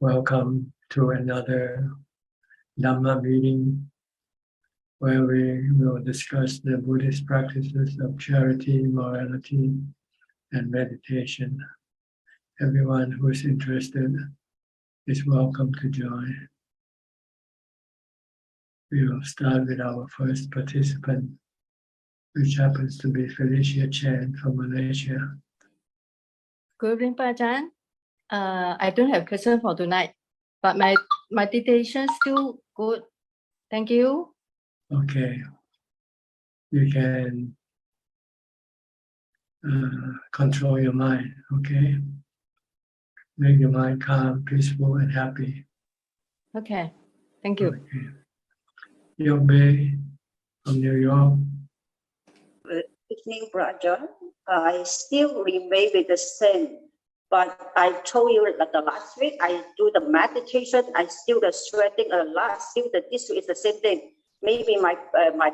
Welcome to another Dhamma meeting where we will discuss the Buddhist practices of charity, morality, and meditation. Everyone who is interested is welcome to join. We will start with our first participant, which happens to be Felicia Chan from Malaysia. Good evening, Ajahn. I don't have question for tonight, but my meditation still good. Thank you. Okay. You can control your mind, okay? Make your mind calm, peaceful, and happy. Okay. Thank you. Okay. York Bay from New York. Good evening, brother. I still remain with the same, but I told you that the last week I do the meditation, I still the sweating a lot, still this week is the same thing. Maybe my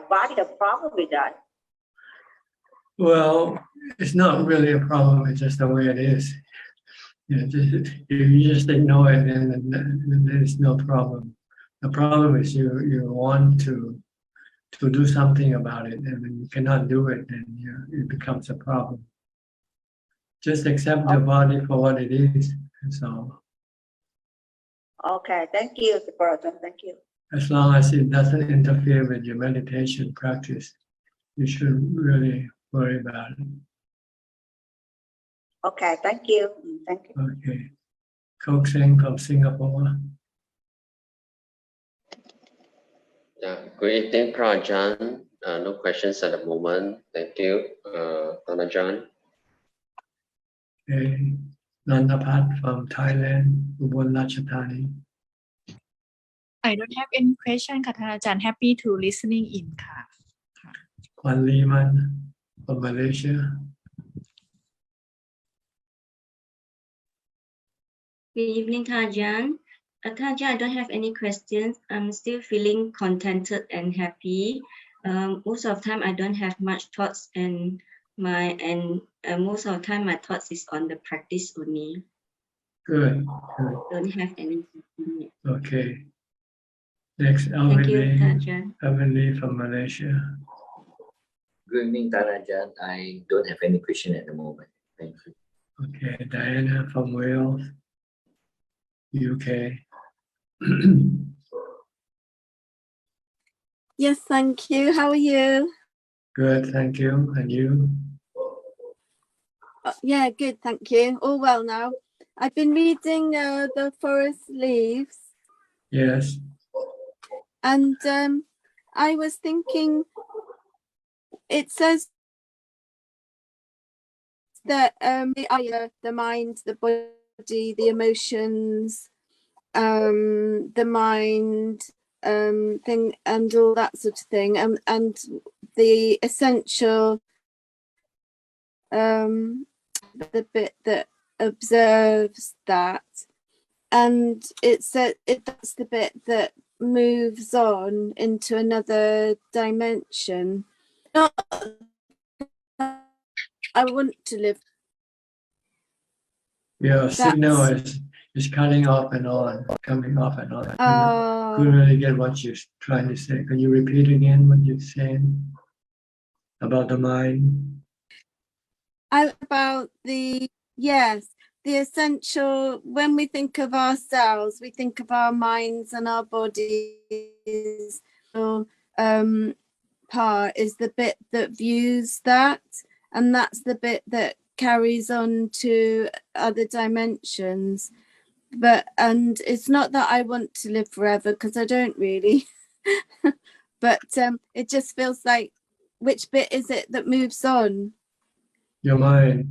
body the problem with that. Well, it's not really a problem, it's just the way it is. If you just ignore it, then there's no problem. The problem is you want to do something about it, and when you cannot do it, then it becomes a problem. Just accept the body for what it is, that's all. Okay, thank you, brother. Thank you. As long as it doesn't interfere with your meditation practice, you shouldn't really worry about it. Okay, thank you. Thank you. Okay. Kok Seng from Singapore. Good evening, Ajahn. No questions at the moment. Thank you, Ajahn. Okay. Nandapat from Thailand, Ubon Ratchathani. I don't have any question ค่ะท่านอาจารย์ happy to listening in ค่ะ Kwan Liman from Malaysia. Good evening, Ajahn. Ajahn, I don't have any questions. I'm still feeling contented and happy. Most of the time, I don't have much thoughts, and most of the time, my thoughts is on the practice only. Good. Don't have any. Okay. Next, Thank you, Ajahn. Alvin from Malaysia. Good evening, Ajahn. I don't have any question at the moment. Thank you. Okay, Diana from Wales, UK. Yes, thank you. How are you? Good, thank you. And you? Yeah, good, thank you. All well now. I've been reading The Forest Leaves. Yes. And I was thinking, it says that the mind, the body, the emotions, the mind thing, and all that sort of thing, and the essential, the bit that observes that, and that's the bit that moves on into another dimension. Not I want to live. Your signal is cutting off and on, coming off and on. I couldn't really get what you're trying to say. Can you repeat again what you're saying about the mind? About the essential, when we think of ourselves, we think of our minds and our bodies. Part is the bit that views that, and that's the bit that carries on to other dimensions. And it's not that I want to live forever, because I don't really. But it just feels like, which bit is it that moves on? Your mind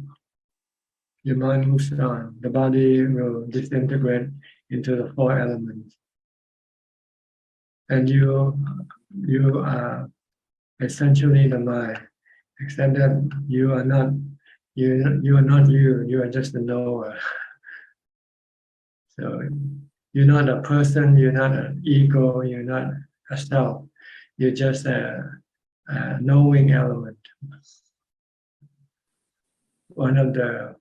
moves on. The body will disintegrate into the 4 elements, and you are essentially the mind, except that you are not you are just a knower. So you're not a person, you're not an ego, you're not a self, you're just a knowing element. One of the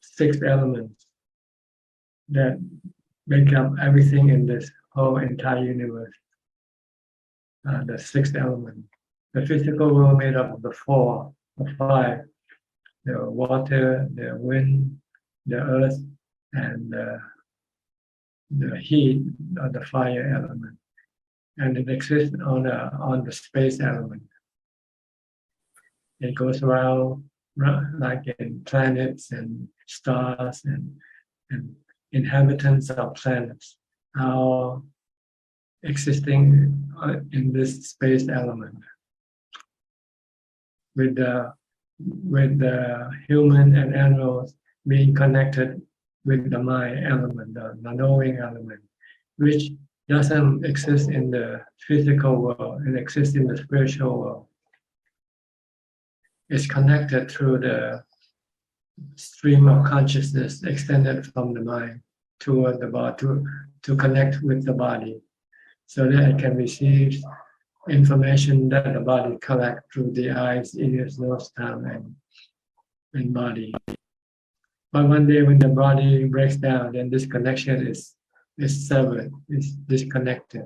6 elements that make up everything in this whole entire universe. The sixth element. The physical world made up of the five: the water, the wind, the earth, and the heat of the fire element. And it exists on the space element. It goes around like in planets and stars and inhabitants of planets, are existing in this space element. With the human and animals being connected with the mind element, the knowing element, which doesn't exist in the physical world, it exists in the spiritual world. It's connected through the stream of consciousness extended from the mind toward the body, to connect with the body, so that it can receive information that the body collects through the eyes, ears, nose, tongue, and body. But one day when the body breaks down, then this connection is severed, is disconnected.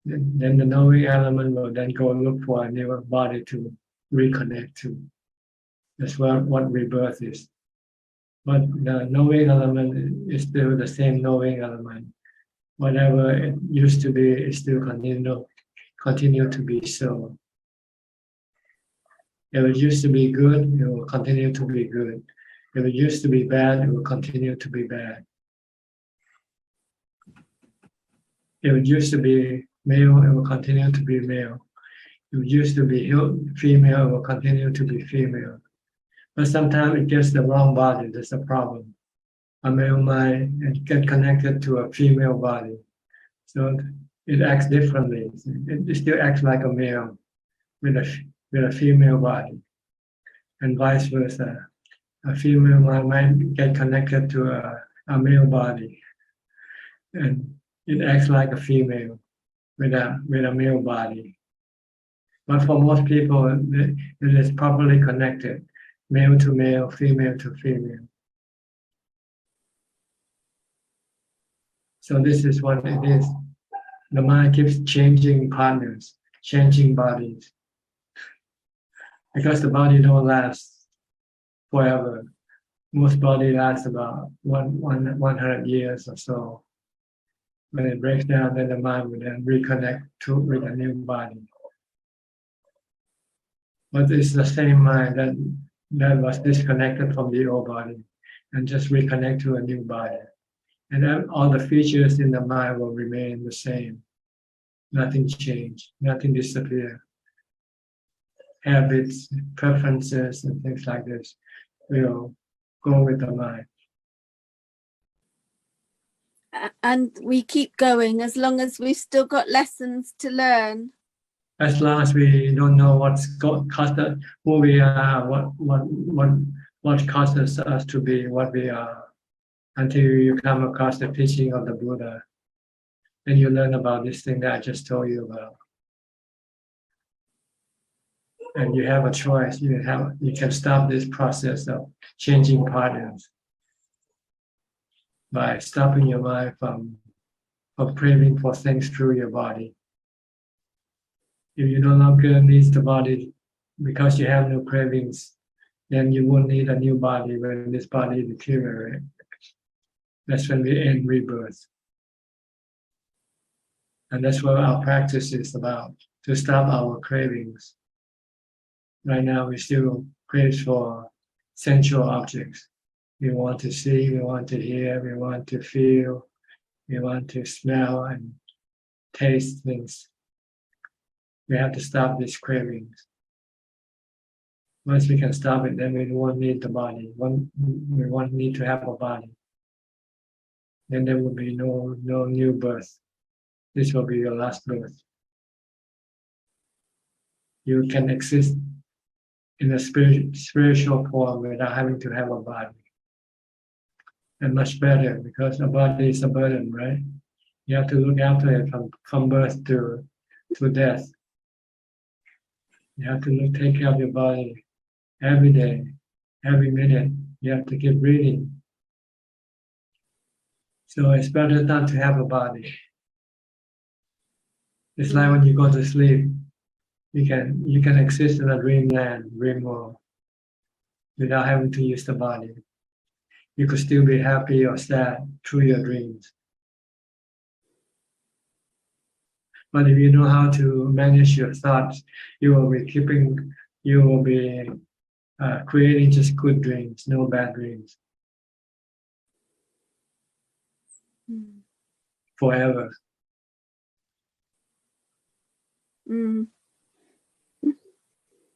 Then the knowing element will then go look for a new body to reconnect to. That's what rebirth is. But the knowing element is still the same knowing element. Whatever it used to be, it still continue to be so. If it used to be good, it will continue to be good. If it used to be bad, it will continue to be bad. If it used to be male, it will continue to be male. If it used to be female, it will continue to be female. But sometimes it gets the wrong body, that's a problem. A male mind and get connected to a female body. So it acts differently. It still acts like a male with a female body. And vice versa. A female mind might get connected to a male body. And it acts like a female with a male body. But for most people, it is properly connected. Male to male, female to female. So this is what it is. The mind keeps changing partners, changing bodies. Because the body don't last forever. Most body lasts about 100 years or so. When it breaks down, then the mind will then reconnect with a new body. But it's the same mind that was disconnected from the old body and just reconnect to a new body. And then all the features in the mind will remain the same. Nothing change, nothing disappear. Habits, preferences, and things like this will go with the mind. And we keep going as long as we've still got lessons to learn. As long as we don't know who we are, what causes us to be what we are, until you come across the teaching of the Buddha, then you learn about this thing that I just told you about. And you have a choice. You can stop this process of changing partners by stopping your mind from craving for things through your body. If you no longer need the body because you have no cravings, then you won't need a new body when this body deteriorates. That's when we end rebirth. And that's what our practice is about, to stop our cravings. Right now we still crave for sensual objects. We want to see, we want to hear, we want to feel, we want to smell and taste things. We have to stop these cravings. Once we can stop it, then we won't need the body. We won't need to have a body. Then there will be no new birth. This will be your last birth. You can exist in a spiritual form without having to have a body. And much better, because a body is a burden, right? You have to look after it from birth to death. You have to take care of your body every day, every minute. You have to keep breathing. So it's better not to have a body. It's like when you go to sleep, you can exist in a dreamland, dream world, without having to use the body. You could still be happy or sad through your dreams. But if you know how to manage your thoughts, you will be creating just good dreams, no bad dreams, forever.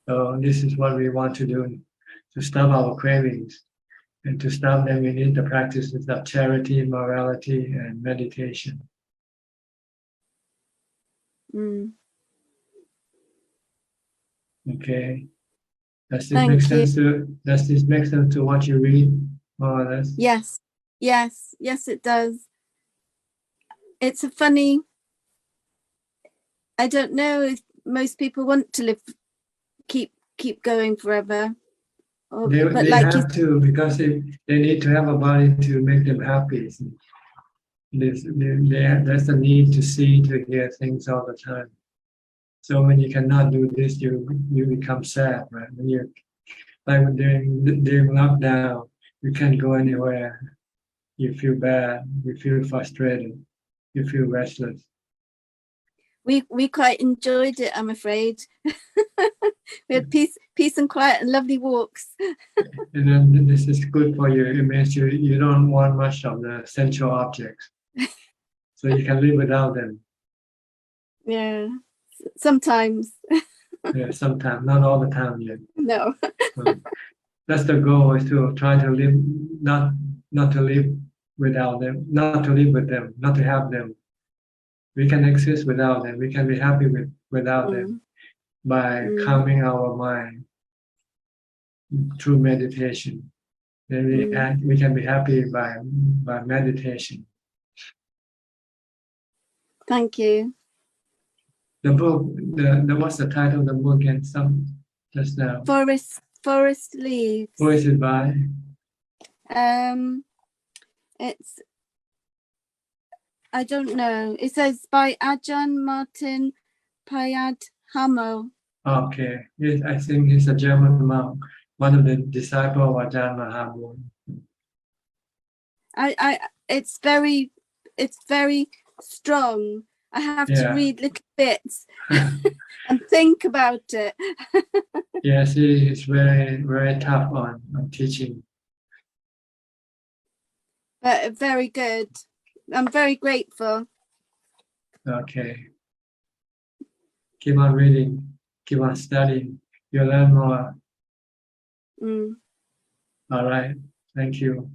So this is what we want to do, to stop our cravings. And to stop them, we need the practices of charity, morality, and meditation. Okay. Does this make sense to what you read, more or less? Yes, it does. It's a funny, I don't know if most people want to live, keep going forever. They like have to, because they need to have a body to make them happy. There's a need to see, to hear things all the time. So when you cannot do this, you become sad, right? When you, like during lockdown, you can't go anywhere. You feel bad. You feel frustrated. You feel restless. We quite enjoyed it, I'm afraid. We had peace and quiet and lovely walks. And then this is good for you. It means you don't want much of the sensual objects, so you can live without them. Yeah, sometimes. Yeah, sometimes, not all the time yet. No. That's the goal, is to try to live, not to live without them, not to live with them, not to have them. We can exist without them. We can be happy without them by calming our mind through meditation. Then we can be happy by meditation. Thank you. The book, what's the title of the book again? Just now. Forest Leaves. Who is it by? It's, I don't know. It says by Ajahn Martin Payad Hamo. Okay, yes, I think he's a German monk, one of the disciples of Ajahn Mahabodhi. It's very strong. I have to read little bits and think about it. Yes, he is very, very tough on teaching. But very good. I'm very grateful. Okay. Keep on reading, keep on studying. You'll learn more. All right, thank you.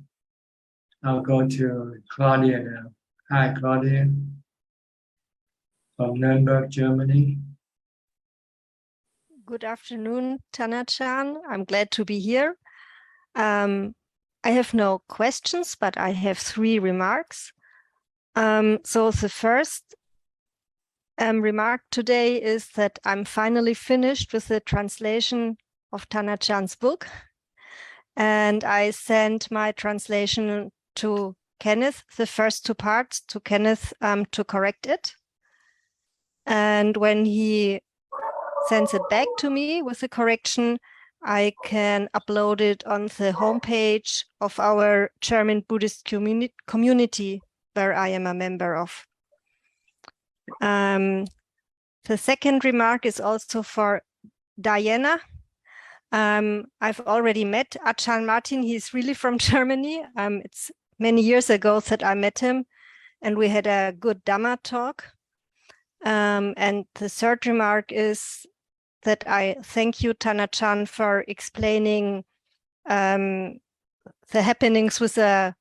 I'll go to Claudia now. Hi, Claudia. From Nuremberg, Germany. Good afternoon, Tana-chan. I'm glad to be here. I have no questions, but I have 3 remarks. So the first remark today is that I'm finally finished with the translation of Tana-chan's book. And I sent my translation to Kenneth, the first 2 parts to Kenneth to correct it. And when he sends it back to me with the correction, I can upload it on the homepage of our German Buddhist community, where I am a member of. The second remark is also for Diana. I've already met Ajahn Martin. He's really from Germany. It's many years ago that I met him, and we had a good Dhamma talk. And the third remark is that I thank you, Tana-chan, for explaining the happenings with a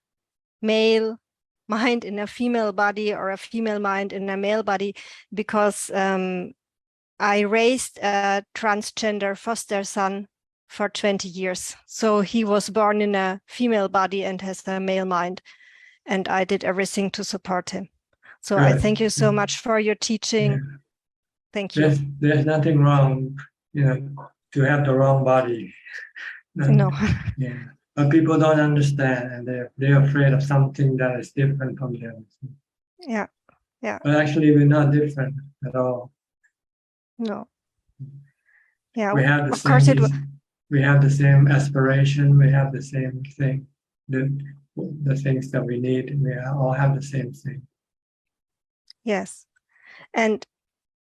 male mind in a female body or a female mind in a male body, because I raised a transgender foster son for 20 years. So he was born in a female body and has a male mind, and I did everything to support him. So I thank you so much for your teaching. Yeah. Thank you. There's nothing wrong, to have the wrong body. No. Yeah. But people don't understand, and they're afraid of something that is different from them. Yeah. Yeah. But actually, we're not different at all. No. Yeah. We have the Of course it we have the same aspiration. We have the same thing. The things that we need. We all have the same thing. Yes. And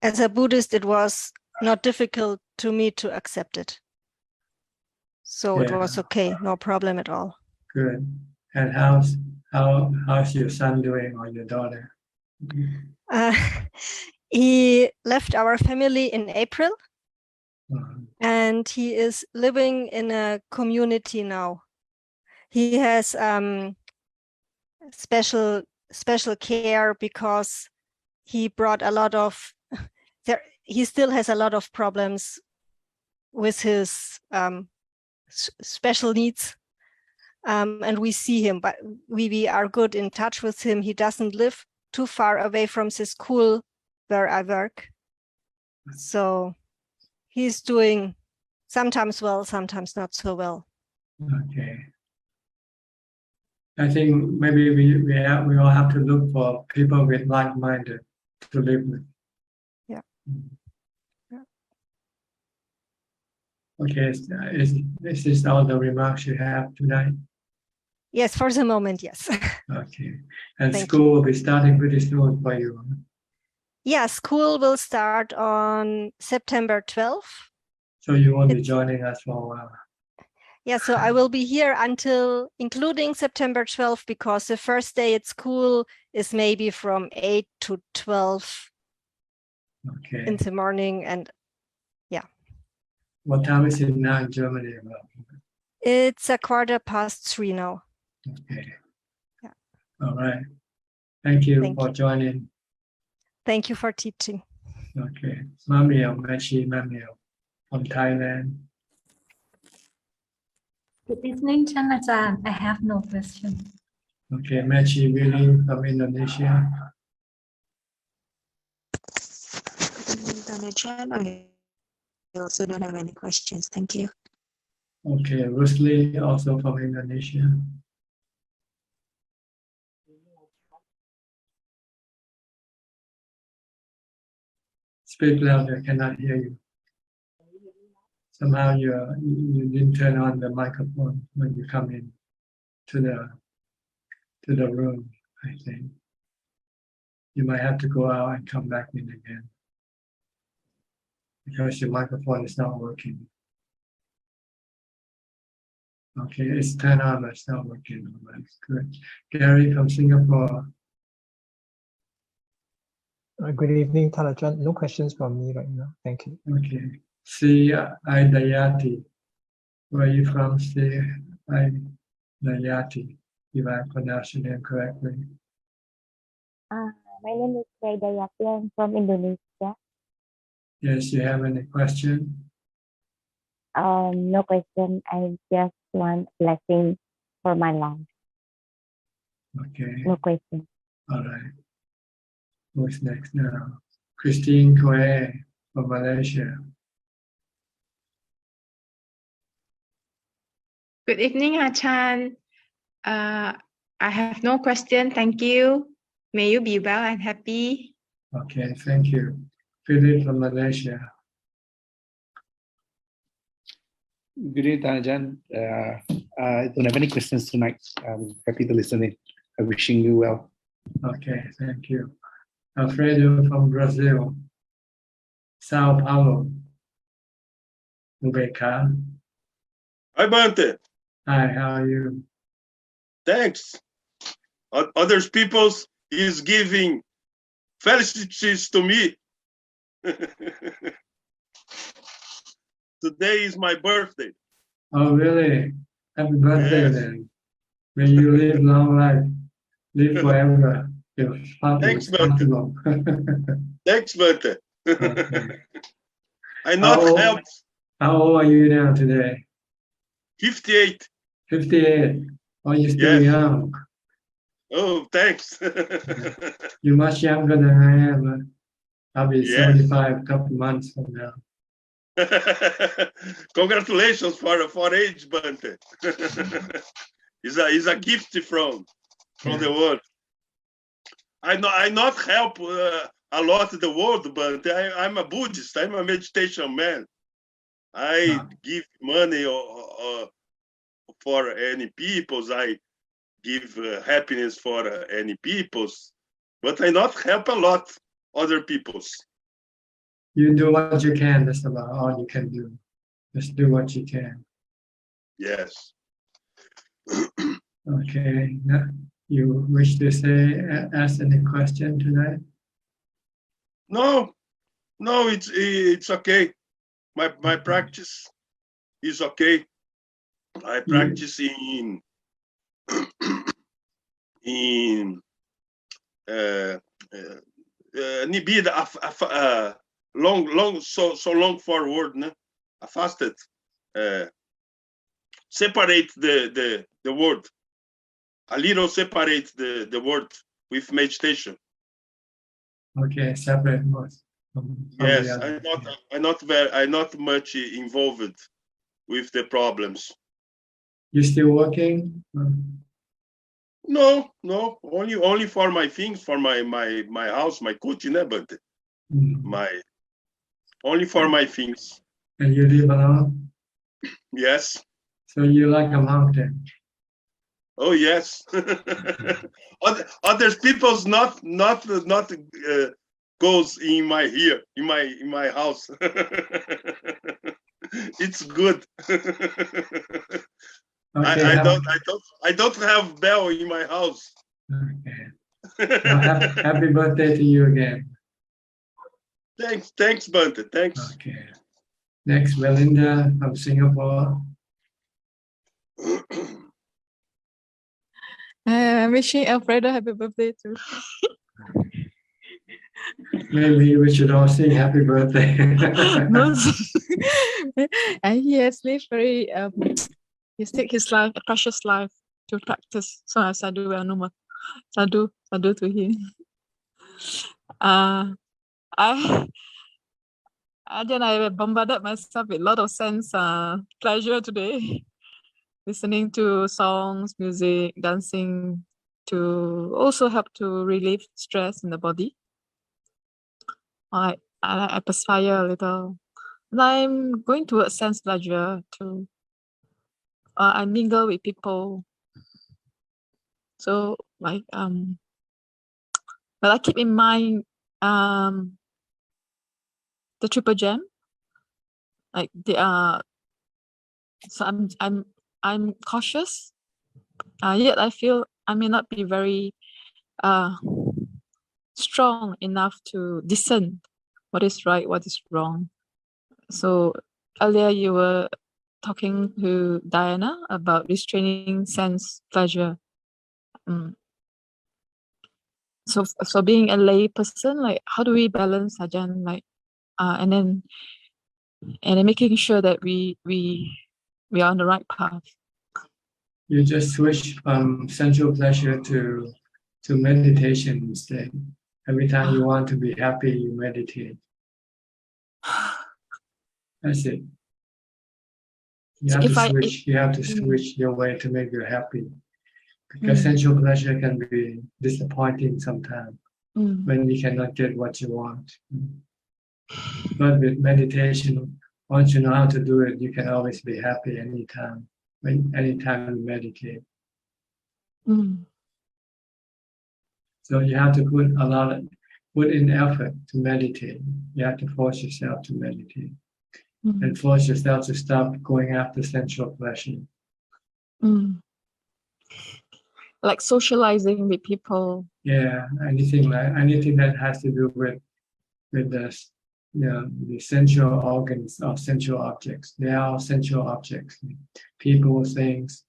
as a Buddhist, it was not difficult to me to accept it. So it Yeah. was okay, no problem at all. Good. And how's your son doing, or your daughter? He left our family in April, Uh, and he is living in a community now. He has special care because he brought a lot of he still has a lot of problems with his special needs, and we see him, but we are good in touch with him. He doesn't live too far away from the school where I work, so he's doing sometimes well, sometimes not so well. Okay. I think maybe we all have to look for people with like-minded to live with. Yeah. Yeah. Okay. Is this all the remarks you have tonight? Yes, for the moment, yes. Okay. And Thank school will be starting pretty soon for you. Yeah, school will start on September 12th. So you won't be joining us for a while. Yeah, so I will be here until including September 12th, because the first day at school is maybe from 8 to 12 Okay. in the morning. And yeah. What time is it now in Germany? It's 3:15 now. Okay. Yeah. All right. Thank you Thank for you. joining. Thank you for teaching. Okay. Mamio, Mamio from Thailand. Good evening, Ajahn. I have no question. Okay, Machi Willie from Indonesia. Ajahn, I also don't have any questions. Thank you. Okay, Rusli also from Indonesia. Speak louder, I cannot hear you. Somehow you didn't turn on the microphone when you come in to the room, I think. You might have to go out and come back in again, because your microphone is not working. Okay, it's turned on, but it's not working. That's good. Gary from Singapore. Good evening, Ajahn. No questions from me right now. Thank you. Okay. C. Idayati. Where are you from, C. Idayati? If I pronounce your name correctly. My name is Idayati. I'm from Indonesia. Yes, you have any question? No question. I just want blessing for my life. Okay. No question. All right. Who's next now? Christine Koe from Malaysia. Good evening, Ajahn. I have no question. Thank you. May you be well and happy. Okay, thank you. Philip from Malaysia. Good evening, Ajahn. I don't have any questions tonight. I'm happy to listen in. I'm wishing you well. Okay, thank you. Alfredo from Brazil. Sao Paulo. Ubeka. Hi, Bante. Hi, how are you? Thanks. Other people's is giving felicities to me. Today is my birthday. Oh, really? Happy birthday, Yes. then. May you live long life. Live forever. Thanks, Bante. Thanks, Bante. I not help. How old are you now today? 58. 58. Oh, you're still Yes. young. Oh, thanks. You're much younger than I am. I'll be Yes. 75 a couple months from now. Congratulations for age, Bante. It's a gift from the world. I not help a lot the world, but I'm a Buddhist. I'm a meditation man. I give money for any peoples. I give happiness for any peoples, but I not help a lot other peoples. You do what you can. That's about all you can do. Just do what you can. Yes. Okay. Now, you wish to ask any question tonight? No, it's okay. My practice is okay. I practice in Nibida, long so long forward, né? Afasted, separate the word, a little separate the word with meditation. Okay, separate most. Yes, I'm not much involved with the problems. You still working? No, only for my things, for my house, my cooking, but only for my things. And you live alone? Yes. So you like a mountain? Oh yes. Other people's not goes in my house. It's good. Okay, I don't have bell in my house. Okay. Well, happy birthday to you again. Thanks, Bante. Thanks. Okay. Next, Belinda from Singapore. I'm wishing Alfredo happy birthday too. Maybe we should all sing happy birthday. No, and he has lived very he's taken his life, a precious life, to practice. So as I do well no more. Sadhu to him. I bombarded myself with a lot of sense pleasure today. Listening to songs, music, dancing, to also help to relieve stress in the body. I perspire a little. And I'm going towards sense pleasure too. I mingle with people. So like but I keep in mind the triple gem. Like they are, so I'm cautious. Yet I feel I may not be very strong enough to discern what is right, what is wrong. So earlier you were talking to Diana about restraining sense pleasure. So being a lay person, like how do we balance Ajahn, like and then making sure that we are on the right path. You just switch from sensual pleasure to meditation instead. Every time you want to be happy, you meditate. That's it. You have to switch your way to make you happy. Because sensual pleasure can be disappointing sometimes when you cannot get what you want. But with meditation, once you know how to do it, you can always be happy anytime. Anytime you meditate. So you have to put in effort to meditate. You have to force yourself to meditate. And force yourself to stop going after sensual pleasure. Like socializing with people. Yeah, anything that has to do with the sensual organs of sensual objects. They are all sensual objects. People, things.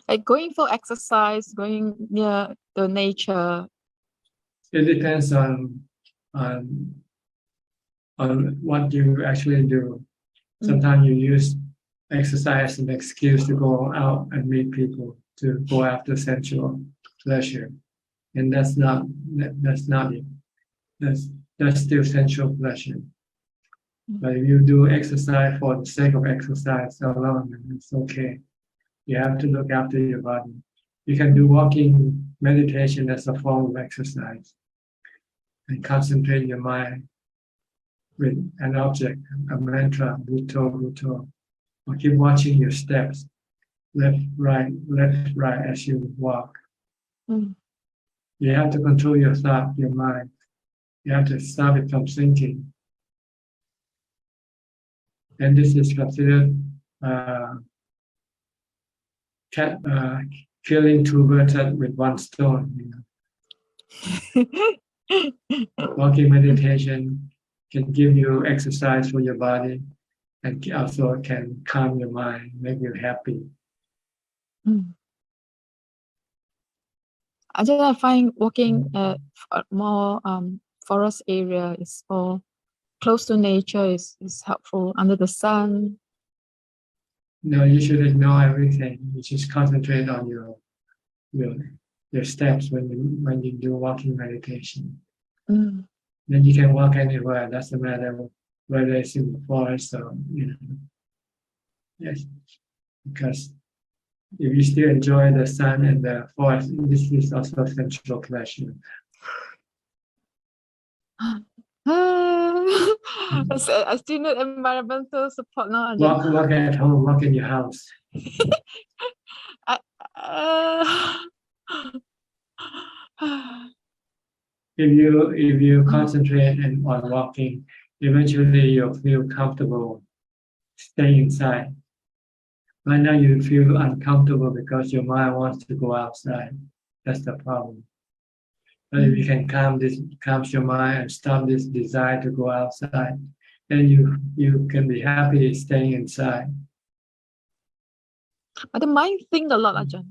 Like going for exercise, going near the nature. It depends on what you actually do. Sometimes you use exercise as an excuse to go out and meet people, to go after sensual pleasure. and that's not it. That's still sensual pleasure. But if you do exercise for the sake of exercise alone, it's okay. You have to look after your body. You can do walking meditation as a form of exercise and concentrate your mind with an object, a mantra, Bhutto, Bhutto, or keep watching your steps, left, right, as you walk. You have to control your thought, your mind. You have to stop it from thinking. And this is considered killing two birds with one stone. Walking meditation can give you exercise for your body and also can calm your mind, make you happy. I find walking more forest area is more close to nature is helpful under the sun. No, you should ignore everything. You just concentrate on your steps when you do walking meditation. Then you can walk anywhere. Doesn't matter whether it's in the forest or yes, because if you still enjoy the sun and the forest, this is also sensual pleasure. I still need environmental support now. Walk at home, walk in your house. If you concentrate on walking, eventually you'll feel comfortable staying inside. Right now you feel uncomfortable because your mind wants to go outside. That's the problem. But if you can calm your mind and stop this desire to go outside, then you can be happy staying inside. But the mind think a lot, Ajahn.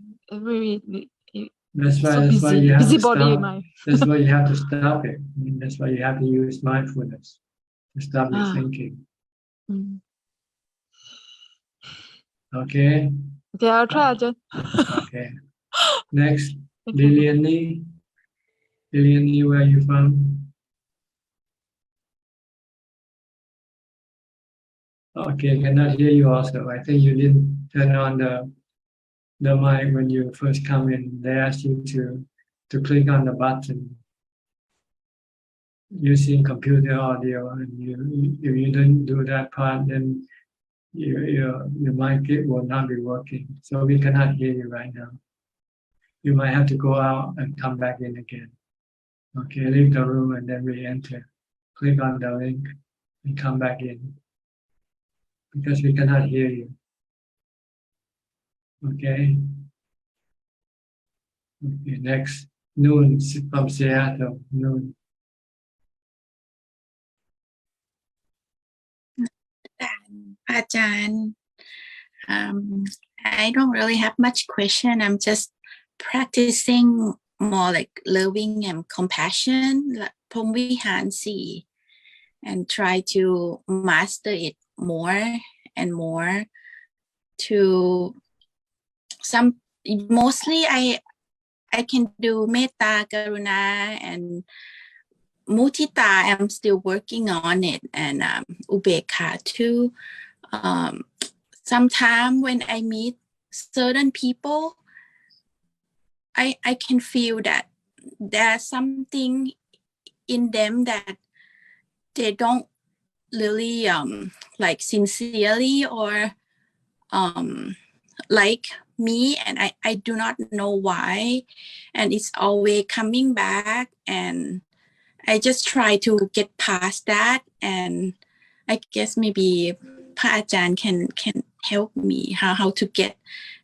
That's why you have to stop. That's why you have to stop it. That's why you have to use mindfulness to stop your thinking. Okay. Okay, I'll try, Ajahn. Okay. Next, Liliani. Liliani, where are you from? Okay, cannot hear you also. I think you didn't turn on the mic when you first come in. They asked you to click on the button using computer audio, and if you don't do that part, then your mic will not be working. So we cannot hear you right now. You might have to go out and come back in again. Okay, leave the room and then re-enter. Click on the link and come back in, because we cannot hear you. Okay. Okay, next, Noon from Seattle. Noon. Ajahn, I don't really have much question. I'm just practicing more like loving and compassion, like Pom-Vihan Si, and try to master it more and more. Mostly I can do Metta, Karuna, and Mudita. I'm still working on it, and Ubekha too. Sometimes when I meet certain people, I can feel that there's something in them that they don't really like sincerely or like me, and I do not know why, and it's always coming back, and I just try to get past that, and I guess maybe Pa Ajahn can help me how to get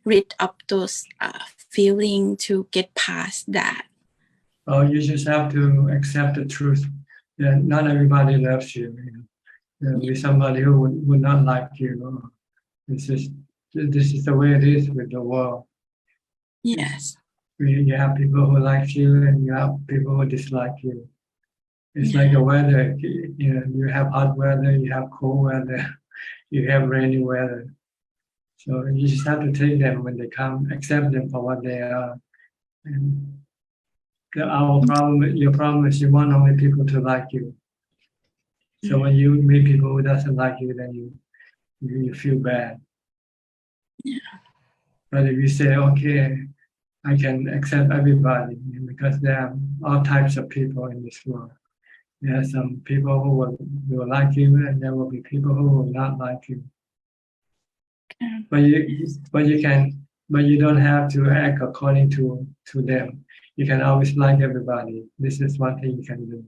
rid of those feeling, to get past that. Oh, you just have to accept the truth. Yeah, not everybody loves you. There'll be somebody who would not like you. This is the way it is with the world. Yes. You have people who like you, and you have people who dislike you. It's like the weather. You have hot weather, you have cold weather, you have rainy weather. So you just have to take them when they come, accept them for what they are, and Our problem, your problem is you want only people to like you. So when you meet people who doesn't like you, then you feel bad. But if you say, okay, I can accept everybody because there are all types of people in this world. There are some people who will like you, and there will be people who will not like you. But you don't have to act according to them. You can always like everybody. This is one thing you can do.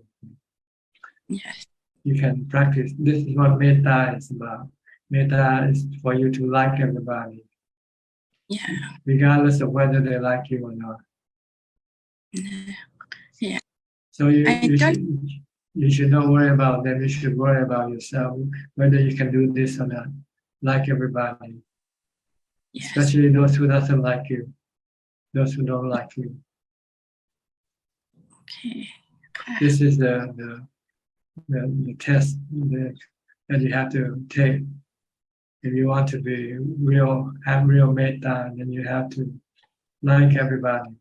Yes. You can practice. This is what metta is about. Metta is for you to like everybody. Yeah. Regardless of whether they like you or not. Yeah. So you should not worry about them. You should worry about yourself, whether you can do this or not. Like everybody. Yes. Especially those who doesn't like you. Those who don't like you. Okay. This is the test that you have to take. If you want to be have real metta, then you have to like everybody.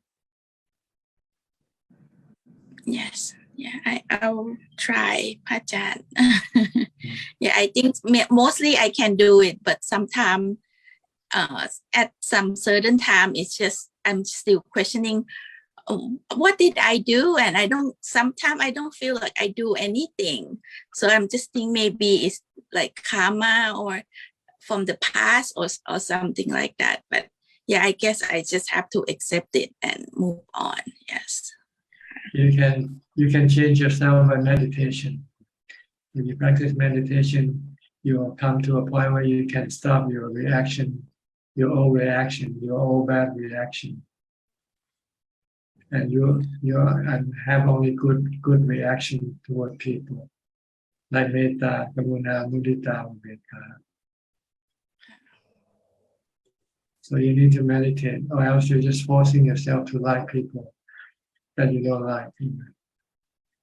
Yes. Yeah, I'll try, Ajahn. Yeah, I think mostly I can do it, but sometimes at some certain time, it's just I'm still questioning what did I do, and sometimes I don't feel like I do anything. So I'm just thinking maybe it's like karma or from the past or something like that. But yeah, I guess I just have to accept it and move on. Yes. You can change yourself by meditation. If you practice meditation, you will come to a point where you can stop your reaction, your old bad reaction, and and have only good reaction toward people, like metta, karuna, mudita, ubekka. So you need to meditate, or else you're just forcing yourself to like people that you don't like.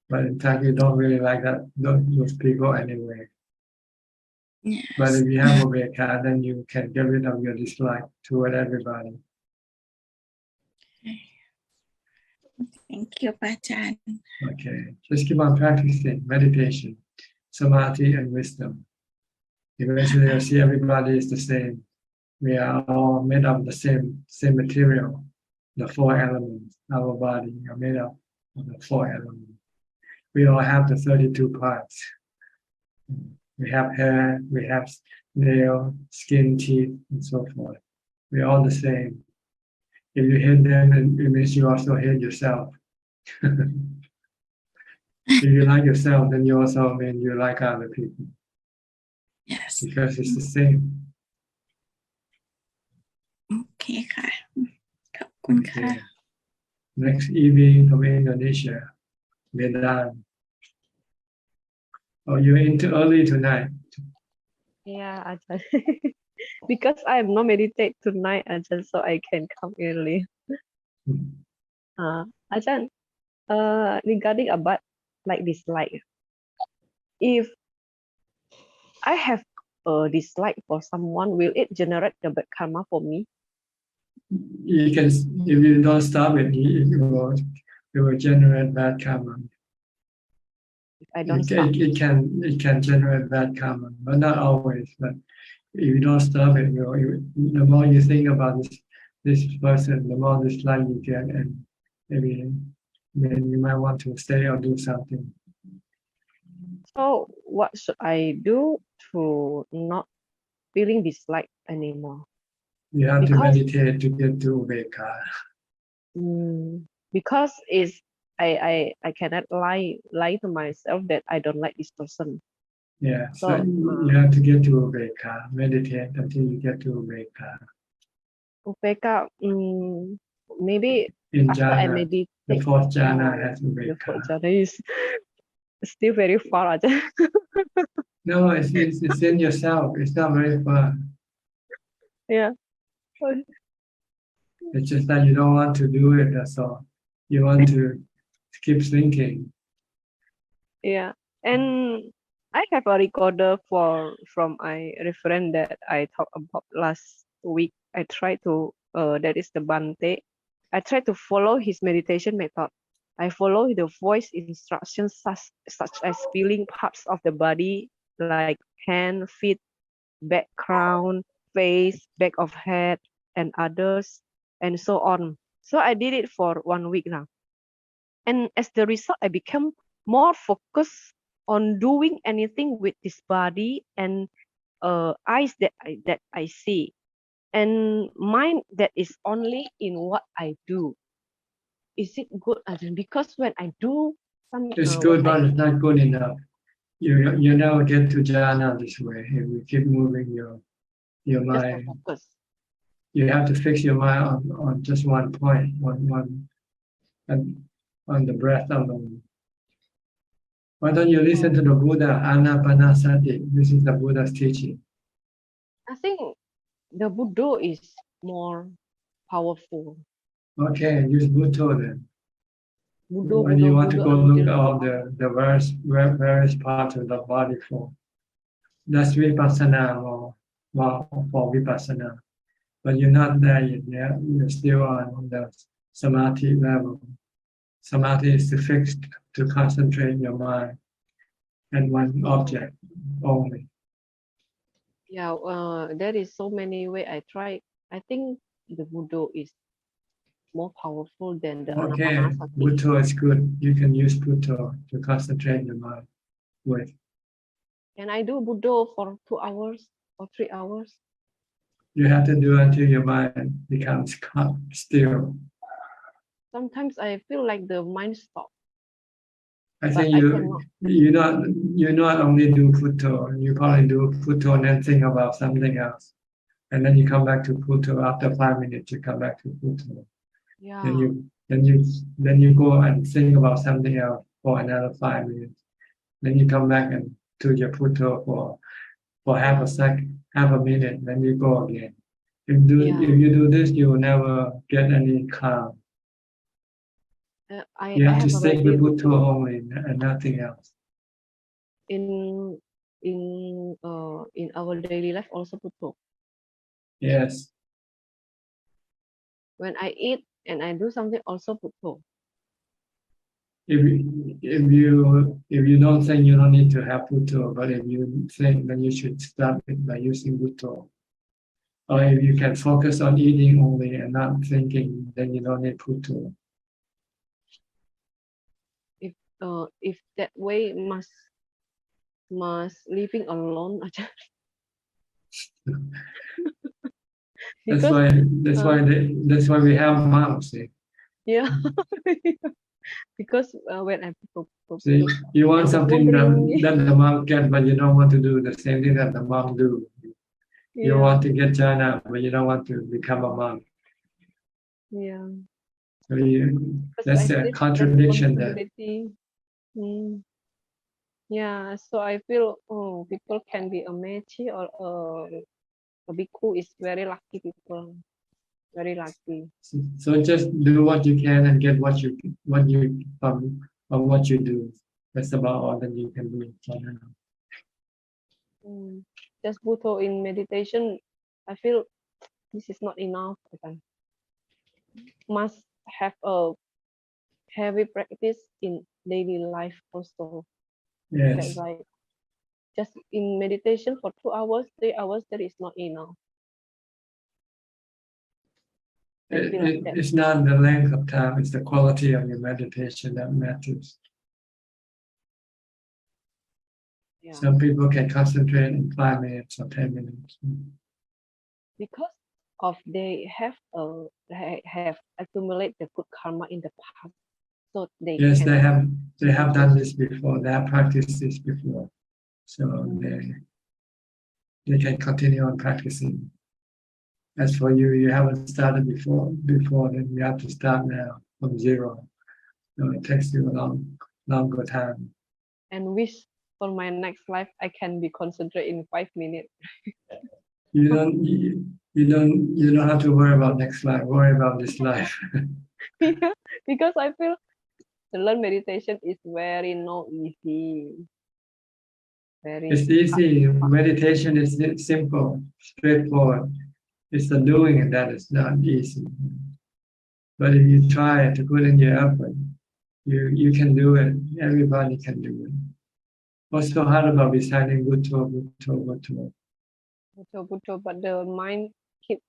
But in fact, you don't really like those people anyway. Yes. But if you have ubekka, then you can get rid of your dislike toward everybody. Thank you, Ajahn. Okay, just keep on practicing meditation, samadhi, and wisdom. Eventually, you'll see everybody is the same. We are all made of the same material, the 4 elements. Our body are made up of the 4 elements. We all have the 32 parts. We have hair, we have nail, skin, teeth, and so forth. We're all the same. If you hate them, it means you also hate yourself. If you like yourself, then you also mean you like other people. Yes. Because it's the same. Okay, okay. Next evening from Indonesia, Medan. Oh, you're in too early tonight. Yeah, Ajahn. Because I am not meditate tonight, Ajahn, so I can come early. Ajahn, regarding about like dislike, if I have a dislike for someone, will it generate the bad karma for me? You can, if you don't stop it, it will generate bad karma. If I don't stop. It can generate bad karma, but not always. But if you don't stop it, the more you think about this person, the more dislike you get, and maybe then you might want to stay or do something. So what should I do to not feeling dislike anymore? You have to meditate to get to ubekka. Because I cannot lie to myself that I don't like this person. Yeah, so you have to get to ubekka. Meditate until you get to ubekka. Ubekka, maybe in after I jhana, meditate. the 4th jhana has ubekka. The 4th jhana is still very far. No, it's in yourself. It's not very far. Yeah. It's just that you don't want to do it, that's all. You want to keep thinking. Yeah. And I have a recorder from my reference that I talked about last week. I tried to, that is the Bante. I tried to follow his meditation method. I follow the voice instructions such as feeling parts of the body like hand, feet, background, face, back of head, and others, and so on. So I did it for 1 week now. And as the result, I became more focused on doing anything with this body and eyes that I see, and mind that is only in what I do. Is it good, Ajahn? Because when I do some, It's good, but it's not good enough. You never get to jhana this way. If you keep moving your mind, focus. You have to fix your mind on just one point, on the breath alone. Why don't you listen to the Buddha, Anapanasati? This is the Buddha's teaching. I think the Buddha is more powerful. Okay, use Buddha then. Buddha, When you want to go look at all Buddha. the various parts of the body for, that's vipassana or for vipassana. But you're not there yet. You're still on the samadhi level. Samadhi is to concentrate your mind and one object only. Yeah, there is so many way I try. I think the Buddha is more powerful than the Okay, Anapanasati. Buddha is good. You can use Buddha to concentrate your mind with. Can I do Buddha for 2 hours or 3 hours? You have to do until your mind becomes calm, still. Sometimes I feel like the mind stops. I think you not only do Buddha, you probably do Buddha and then think about something else. And then you come back to Buddha after 5 minutes, you come back to Buddha. Yeah. Then you go and think about something else for another 5 minutes. Then you come back and to your Buddha for half a minute, then you go again. If you do this, you will never get any calm. You have to stick with Buddha only and nothing else. In our daily life also Buddha. Yes. When I eat and I do something also Buddha. If you don't think you don't need to have Buddha, but if you think, then you should start it by using Buddha. Or if you can focus on eating only and not thinking, then you don't need Buddha. If that way must living alone. That's why we have monks. Yeah. Because when I see, you want something that the monk get, but you don't want to do the same thing that the monk do. You want to get jhana, but you don't want to become a monk. Yeah. So that's a contradiction there. Yeah, so I feel people can be a mechi or a bhikkhu is very lucky people, very lucky. So just do what you can and get what you do. That's about all that you can do. Just Buddha in meditation, I feel this is not enough. Must have a heavy practice in daily life also. Yes. Like just in meditation for 2 hours, 3 hours, that is not enough. It's not the length of time, it's the quality of your meditation that matters. Yeah. Some people can concentrate in 5 minutes or 10 minutes. Because of they have accumulated the good karma in the past, so they have done this before. They have practiced this before, so they can continue on practicing. As for you, you haven't started before, then you have to start now from zero. So it takes you a longer time. And wish for my next life I can be concentrated in 5 minutes. You don't have to worry about next life. Worry about this life. Yeah, because I feel to learn meditation is very not easy. It's easy. Meditation is simple, straightforward. It's the doing that is not easy. But if you try to put in your effort, You can do it. Everybody can do it. What's so hard about reciting Bhutto, Bhutto, Bhutto? But the mind keep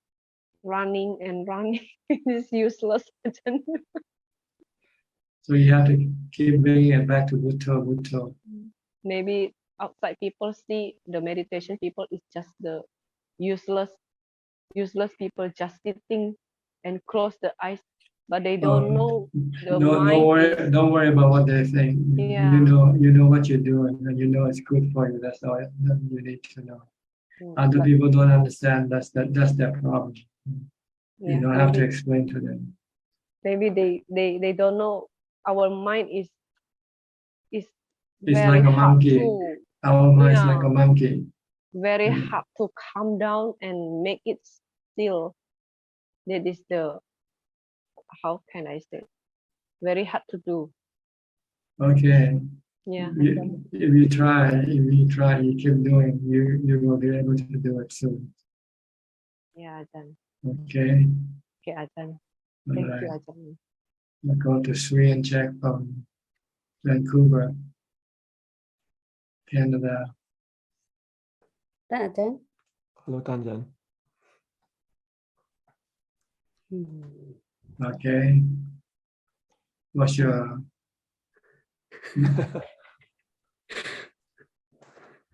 running and running. It's useless. So you have to keep bringing it back to Bhutto, Bhutto. Maybe outside people see the meditation people is just the useless people just sitting and close the eyes, but they don't know the mind. Don't worry about what they think. Yeah. You know what you're doing, and you know it's good for you. That's all you need to know. Other people don't understand. That's their problem. You don't have to explain to them. Maybe they don't know our mind is It's very like a hard monkey. to, Our mind is like a monkey. very hard to calm down and make it still. That is the, how can I say, very hard to do. Okay. Yeah. If you try, you keep doing, you will be able to do it soon. Yeah, Ajahn. Okay. Okay, Ajahn. Thank you, Ajahn. We'll go to Sri and Jack from Vancouver, Canada. Ajahn. Hello, Tanjan. Okay. What's your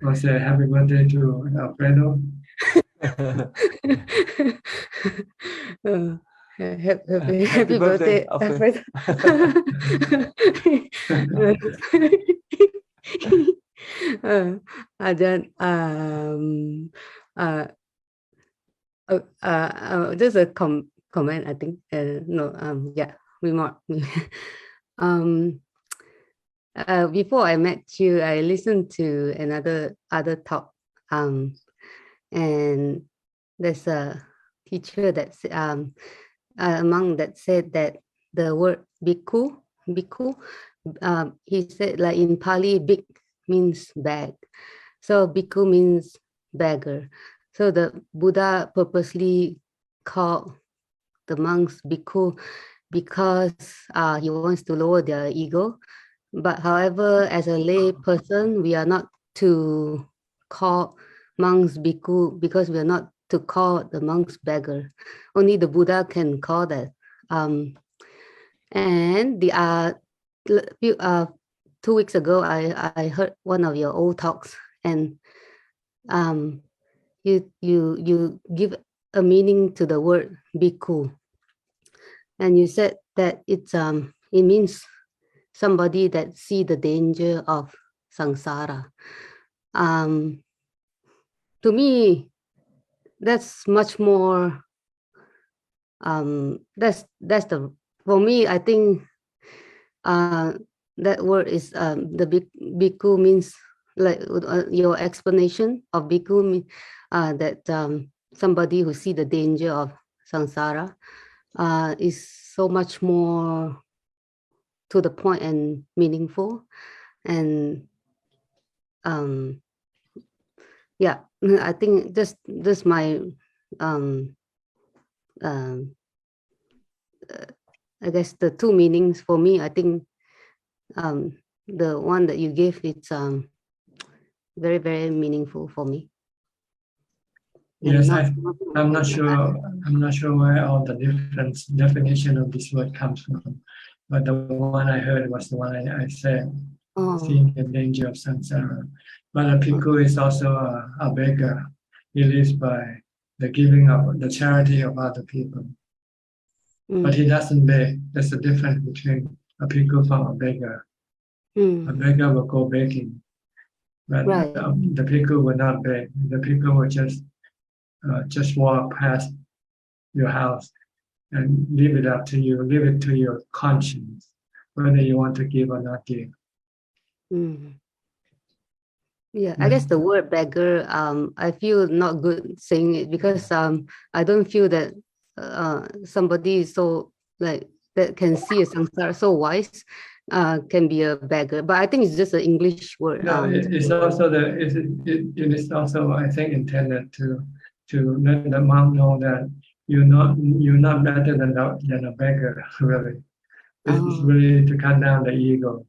want to say happy birthday to Alfredo? Happy birthday, Alfredo. Ajahn, just a comment, I think. Yeah, remark. Before I met you, I listened to other talk, and there's a teacher that's among that said that the word bhikkhu, he said, like in Pali, bhik means bag, so bhikkhu means beggar. So the Buddha purposely called the monks bhikkhu because he wants to lower their ego. But however, as a lay person, we are not to call monks bhikkhu because we are not to call the monks beggar. Only the Buddha can call that. And the 2 weeks ago, I heard one of your old talks, and you give a meaning to the word bhikkhu, and you said that it means somebody that see the danger of samsara. To me, that's much more. That's the, for me, I think that word is the bhikkhu means, like your explanation of bhikkhu, that somebody who see the danger of samsara is so much more to the point and meaningful. And yeah, I think just my I guess the two meanings for me, I think the one that you gave, it's very, very meaningful for me. Yes, I'm not sure where all the different definition of this word comes from, but the one I heard was the one I said, seeing the danger of samsara. But a bhikkhu is also a beggar. He lives by the giving of the charity of other people. But he doesn't beg. There's a difference between a bhikkhu from a beggar. A beggar will go begging, but the bhikkhu will not beg. The bhikkhu will just walk past your house and leave it up to you, leave it to your conscience, whether you want to give or not give. Yeah, I guess the word beggar, I feel not good saying it because I don't feel that somebody is so, like, that can see a samsara so wise can be a beggar. But I think it's just an English word. No, it's also it is also, I think, intended to let the monk know that you're not better than a beggar, really. It's really to cut down the ego.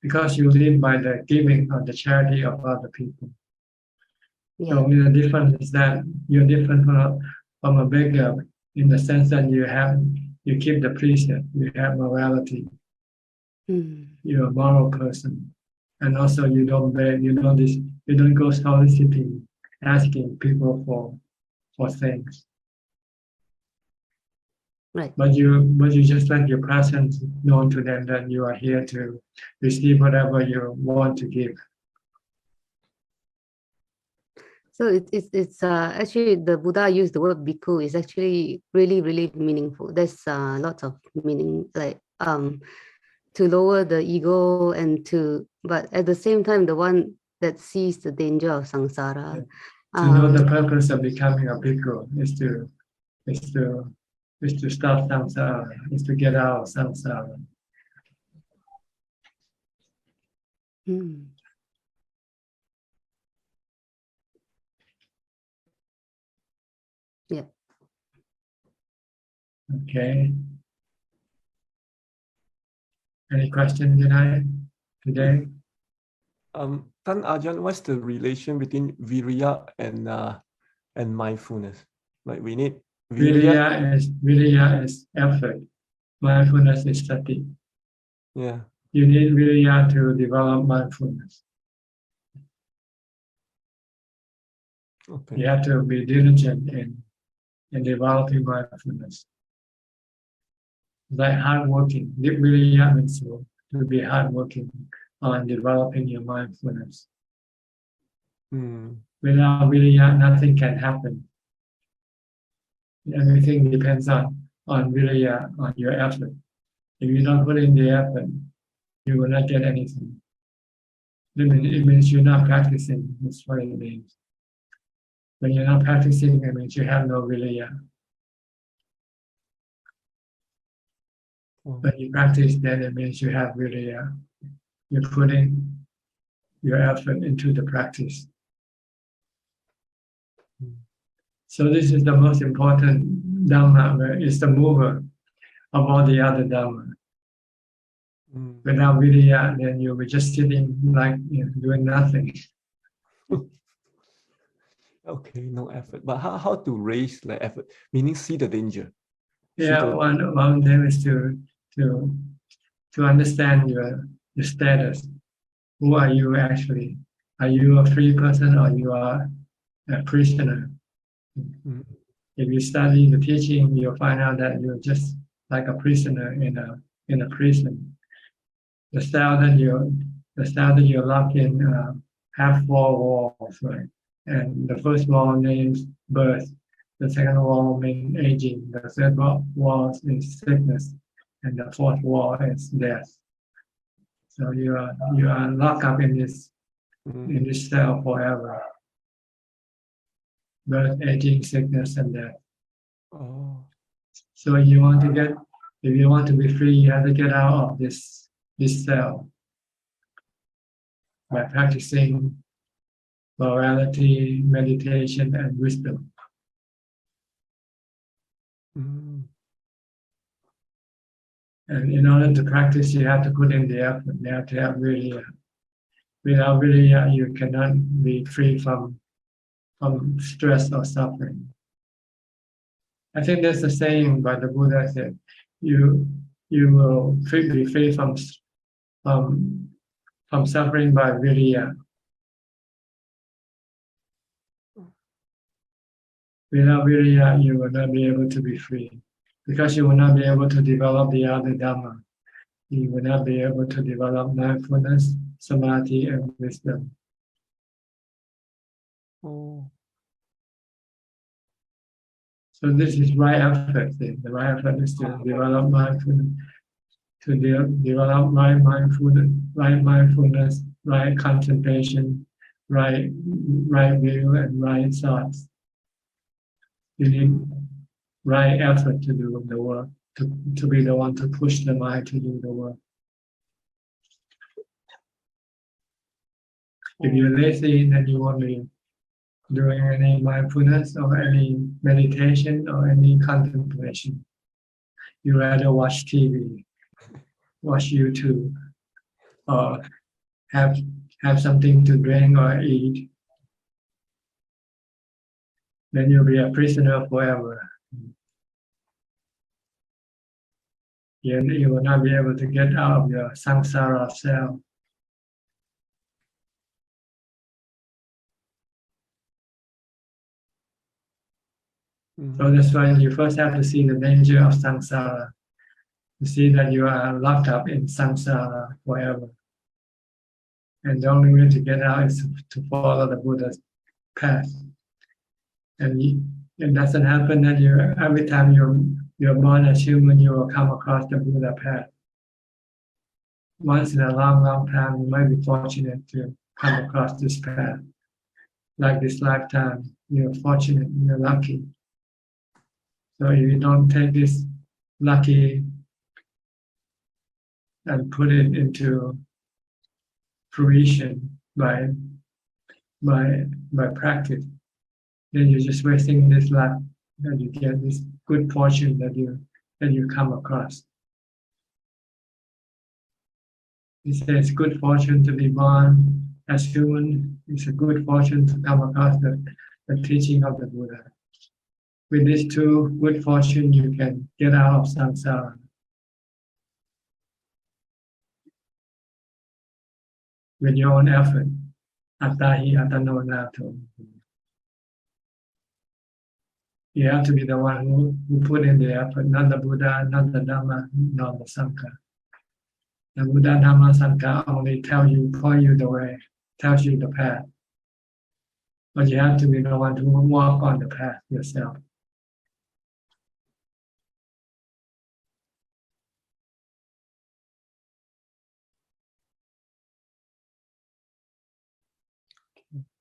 Because you live by the giving of the charity of other people. So the difference is that you're different from a beggar in the sense that you keep the precept, you have morality. You're a moral person. And also you don't beg, you don't go soliciting, asking people for things. Right. But you just let your presence known to them that you are here to receive whatever you want to give. So it's actually the Buddha used the word bhikkhu is actually really, really meaningful. There's lots of meaning, like to lower the ego but at the same time, the one that sees the danger of samsara. To know the purpose of becoming a bhikkhu is to stop samsara, is to get out of samsara. Yeah. Okay. Any questions today? Tan Ajahn, what's the relation between viriya and mindfulness? Like we need Viriya is effort. Mindfulness is sati. Yeah. You need viriya to develop mindfulness. Okay. You have to be diligent in developing mindfulness. Like hardworking. Viriya means to be hardworking on developing your mindfulness. Without viriya, nothing can happen. Everything depends on viriya, on your effort. If you don't put in the effort, you will not get anything. It means you're not practicing. That's what it means. When you're not practicing, it means you have no viriya. When you practice, then it means you have viriya. You're putting your effort into the practice. So this is the most important Dhamma. It's the mover of all the other Dhamma. Without viriya, then you'll be just sitting like doing nothing. Okay, no effort. But how to raise the effort? Meaning see the danger. One of them is to understand your status. Who are you actually? Are you a free person or you are a prisoner? If you study the teaching, you'll find out that you're just like a prisoner in a prison. The cell that you're locked in have 4 walls, right? And the first wall names birth. The second wall means aging. The third wall is sickness, and the fourth wall is death. So you are locked up in this cell forever. Birth, aging, sickness, and death. So if you want to be free, you have to get out of this cell by practicing morality, meditation, and wisdom. And in order to practice, you have to put in the effort. You have to have viriya. Without viriya, you cannot be free from stress or suffering. I think there's a saying by the Buddha said, you will be free from suffering by viriya. Without viriya, you will not be able to be free, because you will not be able to develop the other Dhamma. You will not be able to develop mindfulness, samadhi, and wisdom. So this is right effort. The right effort is to develop mindfulness, to develop right mindfulness, right contemplation, right view, and right thoughts. You need right effort to do the work, to be the one to push the mind to do the work. If you're lazy, then you won't be doing any mindfulness or any meditation or any contemplation. you rather watch TV, watch YouTube, or have something to drink or eat, then you'll be a prisoner forever. You will not be able to get out of your samsara cell. So that's why you first have to see the danger of samsara. You see that you are locked up in samsara forever. And the only way to get out is to follow the Buddha's path. And it doesn't happen that every time you're born as human, you will come across the Buddha path. Once in a long, long time, you might be fortunate to come across this path. Like this lifetime, you're fortunate, you're lucky. So if you don't take this lucky and put it into fruition by practice, then you're just wasting this life that you get this good fortune that you come across. He says it's good fortune to be born as human. It's a good fortune to come across the teaching of the Buddha. With these two good fortune, you can get out of samsara. With your own effort. Attahi atano nato. You have to be the one who put in the effort, not the Buddha, not the Dhamma, not the Sangha. The Buddha, Dhamma, Sangha only point you the way, tells you the path. But you have to be the one to walk on the path yourself.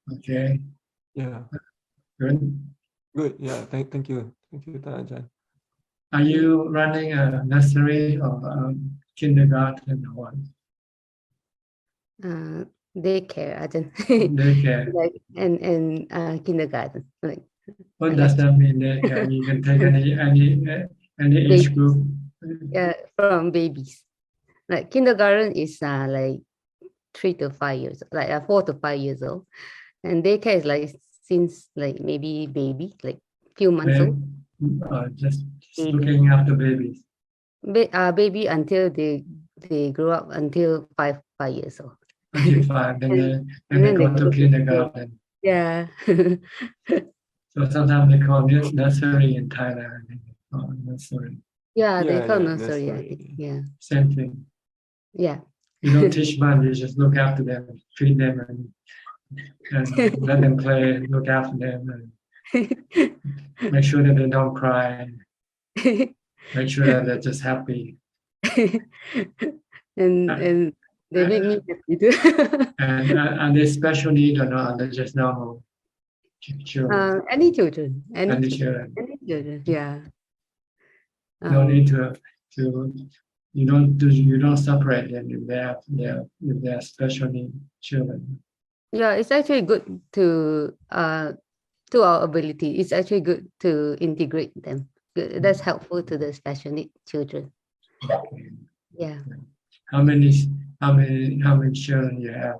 Okay. Yeah. Good. Good. Yeah. Thank you. Thank you, Ajahn. Are you running a nursery or a kindergarten or what? Daycare, Ajahn. Daycare. Like and kindergarten. Like What does that mean? Daycare? You can take any age group. Yeah, from babies. Like kindergarten is like 3 to 5 years, like 4 to 5 years old, and daycare is like since like maybe baby, like few months old. Just looking after babies. Baby until they grow up until 5 years old. Until 5, then they go to kindergarten. Yeah. So sometimes they call this nursery in Thailand. Nursery. Yeah, they call nursery, I think. Yeah. Same thing. Yeah. You don't teach much, you just look after them, feed them, and let them play, look after them, and make sure that they don't cry, make sure that they're just happy. and they make me happy too. And they special need or not? They're just normal children. Any children. Any children. Any children. Yeah. No need to you don't separate them if they're special need children. Yeah, it's actually good to our ability. It's actually good to integrate them. That's helpful to the special need children. Okay. Yeah. How many children you have?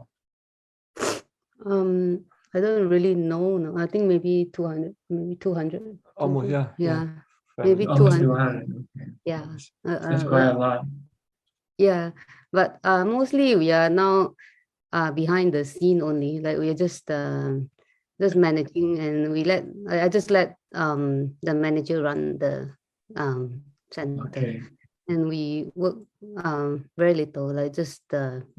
I don't really know. No, I think maybe 200. Maybe 200. Almost, yeah. Yeah. Maybe Almost 200. 200. Okay. Yeah. That's quite a lot. Yeah, but mostly we are now behind the scene only. Like we are just managing, and I just let the manager run the center. Okay. And we work very little, like just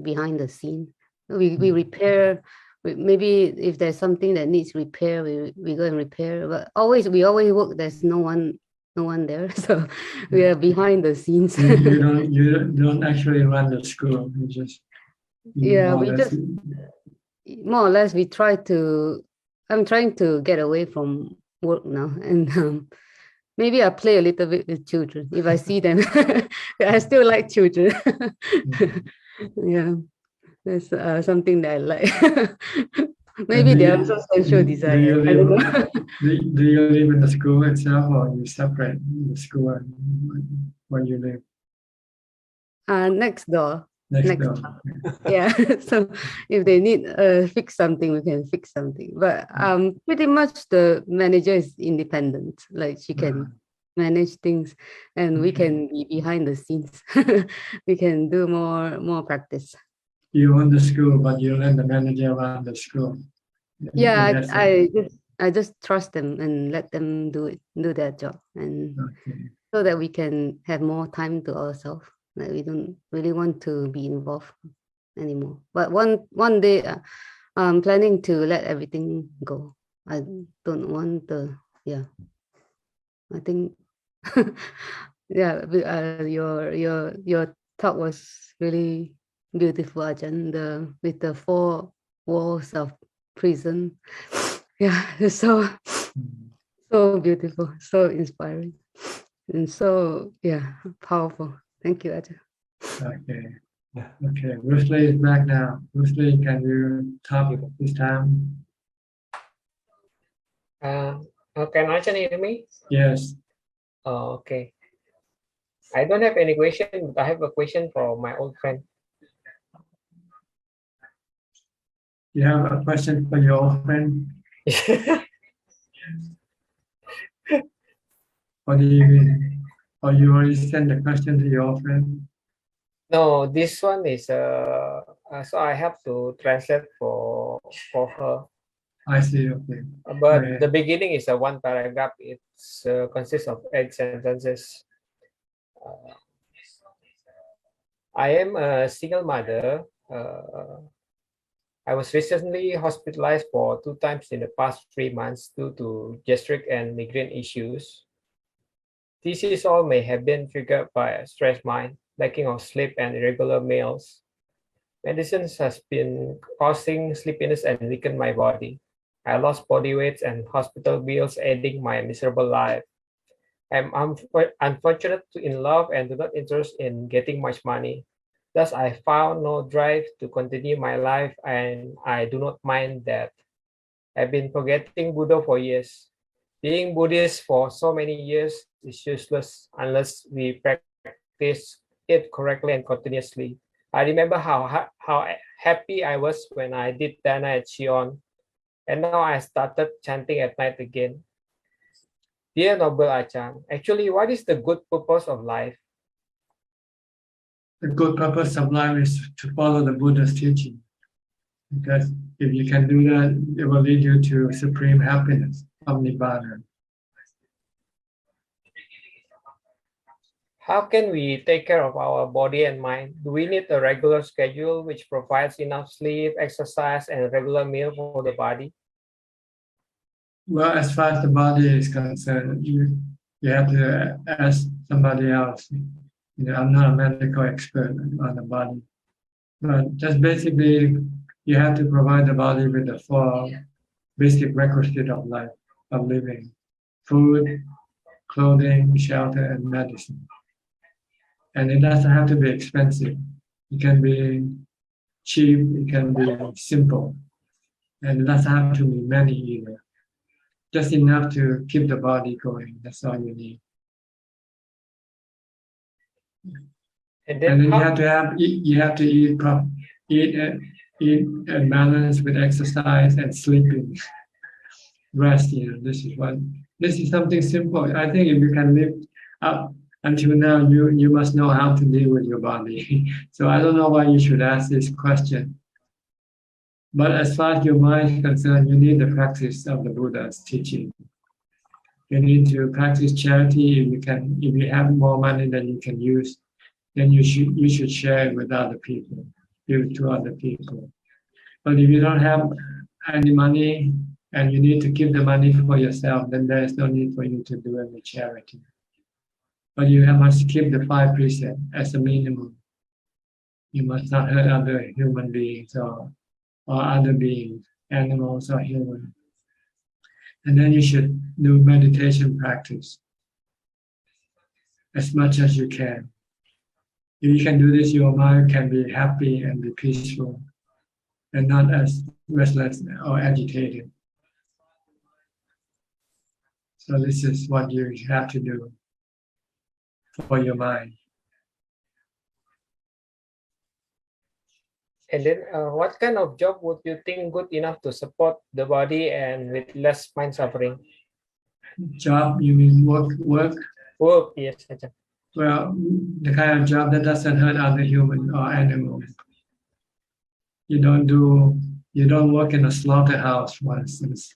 behind the scene. We repair. Maybe if there's something that needs repair, we go and repair. But we always work. There's no one there, so we are behind the scenes. you don't actually run the school. You just more or less we try to. I'm trying to get away from work now, and maybe I play a little bit with children if I see them. I still like children. Yeah, that's something that I like. Maybe they are also sensual desire. Do you live in the school itself, or you separate the school? where you live? Next door. Next door. Yeah. So if they need fix something, we can fix something. But pretty much the manager is independent. Like she can manage things, and we can be behind the scenes. We can do more practice. You own the school, but you let the manager run the school. Yeah, I just trust them and let them do their job, and so that we can have more time to ourselves. Like we don't really want to be involved anymore. But one day, I'm planning to let everything go. I don't want I think your talk was really beautiful, Ajahn. With the 4 walls of prison. Yeah, it's so beautiful, so inspiring, and so powerful. Thank you, Ajahn. Okay. Okay. Bruce Lee is back now. Bruce Lee, can you talk this time? Can Ajahn hear me? Yes. Oh, okay. I don't have any question, but I have a question for my old friend. You have a question for your old friend? What do you mean? Or you already sent the question to your old friend? No, this one is so I have to translate for her. I see. Okay. But the beginning is a 1 paragraph. It consists of 8 sentences. I am a single mother. I was recently hospitalized for 2 times in the past 3 months due to gastric and migraine issues. This is all may have been triggered by a stressed mind, lacking of sleep, and irregular meals. Medicines has been causing sleepiness and weakened my body. I lost body weight and hospital bills adding my miserable life. I'm unfortunate in love and do not interest in getting much money. Thus, I found no drive to continue my life, and I do not mind that. I've been forgetting Buddha for years. Being Buddhist for so many years is useless unless we practice it correctly and continuously. I remember how happy I was when I did Dana at Sion, and now I started chanting at night again. Dear Noble Ajahn, actually, what is the good purpose of life? The good purpose of life is to follow the Buddha's teaching. Because if you can do that, it will lead you to supreme happiness of Nibbana. How can we take care of our body and mind? Do we need a regular schedule which provides enough sleep, exercise, and regular meal for the body? Well, as far as the body is concerned, you have to ask somebody else. I'm not a medical expert on the body. But just basically, you have to provide the body with the 4 basic requisites of life, of living: food, clothing, shelter, and medicine. And it doesn't have to be expensive. It can be cheap, it can be simple. And it doesn't have to be many either. Just enough to keep the body going. That's all you need. And then you have to eat and balance with exercise and sleeping. Rest, this is something simple. I think if you can live up until now, you must know how to deal with your body. So I don't know why you should ask this question. But as far as your mind is concerned, you need the practice of the Buddha's teaching. You need to practice charity. If you have more money than you can use, then you should share it with other people, give it to other people. But if you don't have any money and you need to keep the money for yourself, then there is no need for you to do any charity. But you must keep the 5 precepts as a minimum. You must not hurt other human beings or other beings, animals or humans. And then you should do meditation practice as much as you can. If you can do this, your mind can be happy and be peaceful and not as restless or agitated. So this is what you have to do. for your mind. And then, what kind of job would you think good enough to support the body and with less mind suffering? Job, you mean work? Work, yes, Ajahn. Well, the kind of job that doesn't hurt other human or animals. You don't work in a slaughterhouse, for instance.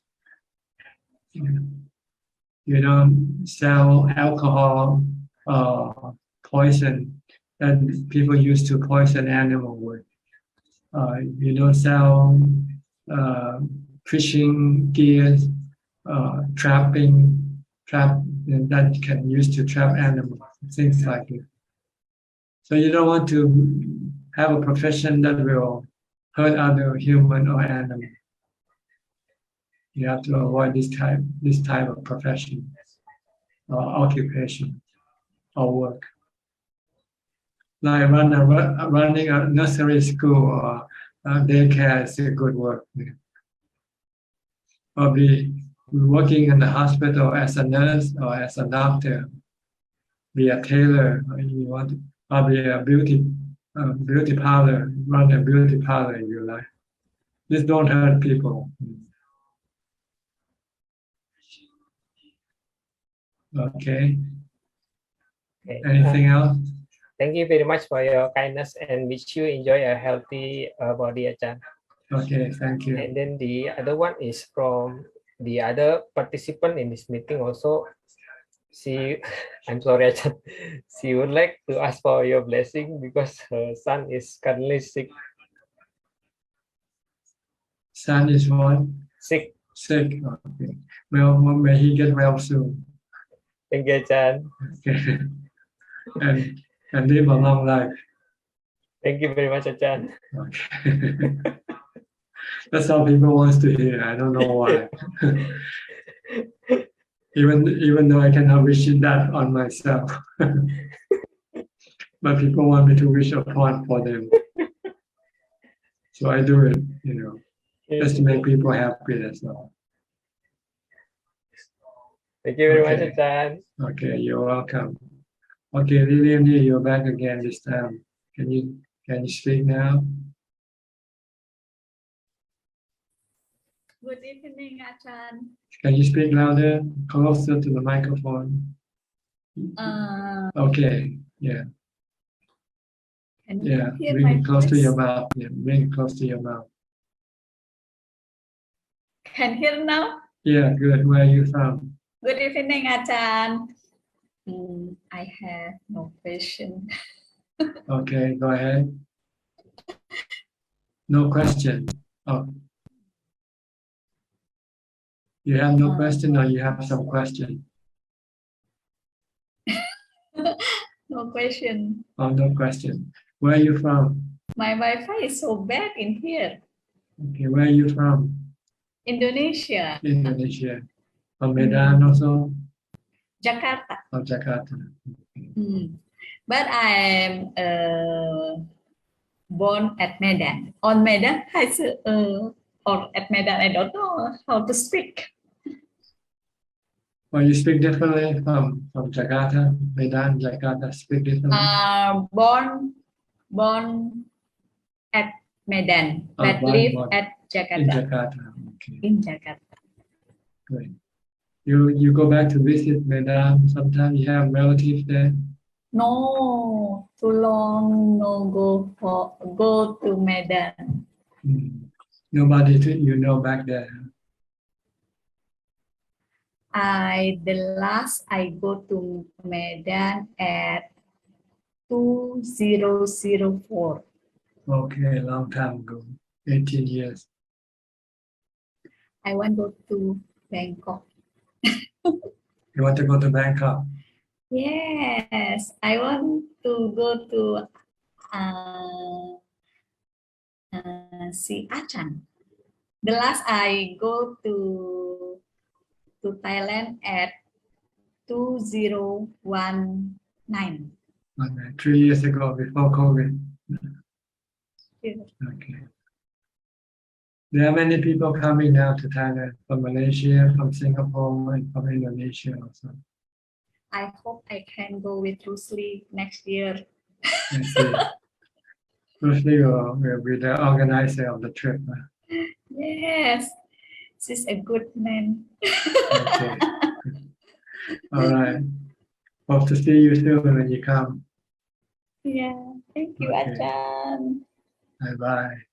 You don't sell alcohol or poison that people use to poison animal with. You don't sell fishing gears, trap that can use to trap animals, things like it. So you don't want to have a profession that will hurt other human or animal. You have to avoid this type of profession or occupation or work. Like running a nursery school or daycare is a good work. Or be working in the hospital as a nurse or as a doctor. Be a tailor, or be a beauty parlor. Run a beauty parlor if you like. This don't hurt people. Okay. Anything else? Thank you very much for your kindness and wish you enjoy a healthy body, Ajahn. Okay, thank you. And then the other one is from the other participant in this meeting also. I'm sorry, Ajahn. She would like to ask for your blessing because her son is currently sick. Son is what? Sick. Sick. Okay. Well, may he get well soon. Thank you, Ajahn. Okay. And live a long life. Thank you very much, Ajahn. Okay. That's all people wants to hear. I don't know why. even though I cannot wish that on myself. But people want me to wish upon for them. So I do it, just to make people happy, that's all. Thank you very much, Ajahn. Okay, you're welcome. Okay, Lilian, you're back again this time. Can you speak now? Good evening, Ajahn. Can you speak louder, closer to the microphone? Okay, yeah. Can you hear bring my it close to voice? your mouth. Yeah, bring it close to your mouth. Can hear now? Yeah, good. Where are you from? Good evening, Ajahn. I have no question. Okay, go ahead. No question. Oh. You have no question or you have some question? No question. Oh, no question. Where are you from? My Wi-Fi is so bad in here. Okay, where are you from? Indonesia. Indonesia. From Medan also? Jakarta. Oh, Jakarta. But I am born at Medan. On Medan, or at Medan, I don't know how to speak. Well, you speak differently from Jakarta, Medan, Jakarta, speak differently. Born at Medan, Oh, but live at Jakarta. In Jakarta, okay. In Jakarta. Great. You go back to visit Medan sometimes. You have relatives there? No, too long no go to Medan. Nobody back there. The last I go to Medan at 2004. Okay, a long time ago, 18 years. I want to go to Bangkok. You want to go to Bangkok? Yes, I want to go to see Ajahn. The last I go to Thailand at 2019. Okay, 3 years ago, before COVID. Okay. There are many people coming now to Thailand from Malaysia, from Singapore, and from Indonesia also. I hope I can go with Bruce Lee next year. I see. Bruce Lee will be the organizer of the trip. Yes, this is a good man. Okay. All right. Hope to see you soon when you come. Yeah, thank you, Okay. Ajahn. Bye-bye.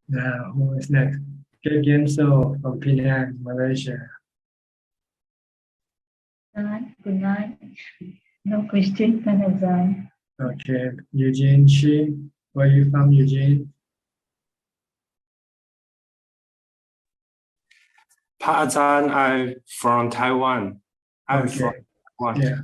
Now, who is next? Kek Genso from Penang, Malaysia. Good night. No question, Ajahn. Okay. Eugene Shi, where are you from, Eugene? Ajahn, I'm from Taiwan. Yeah.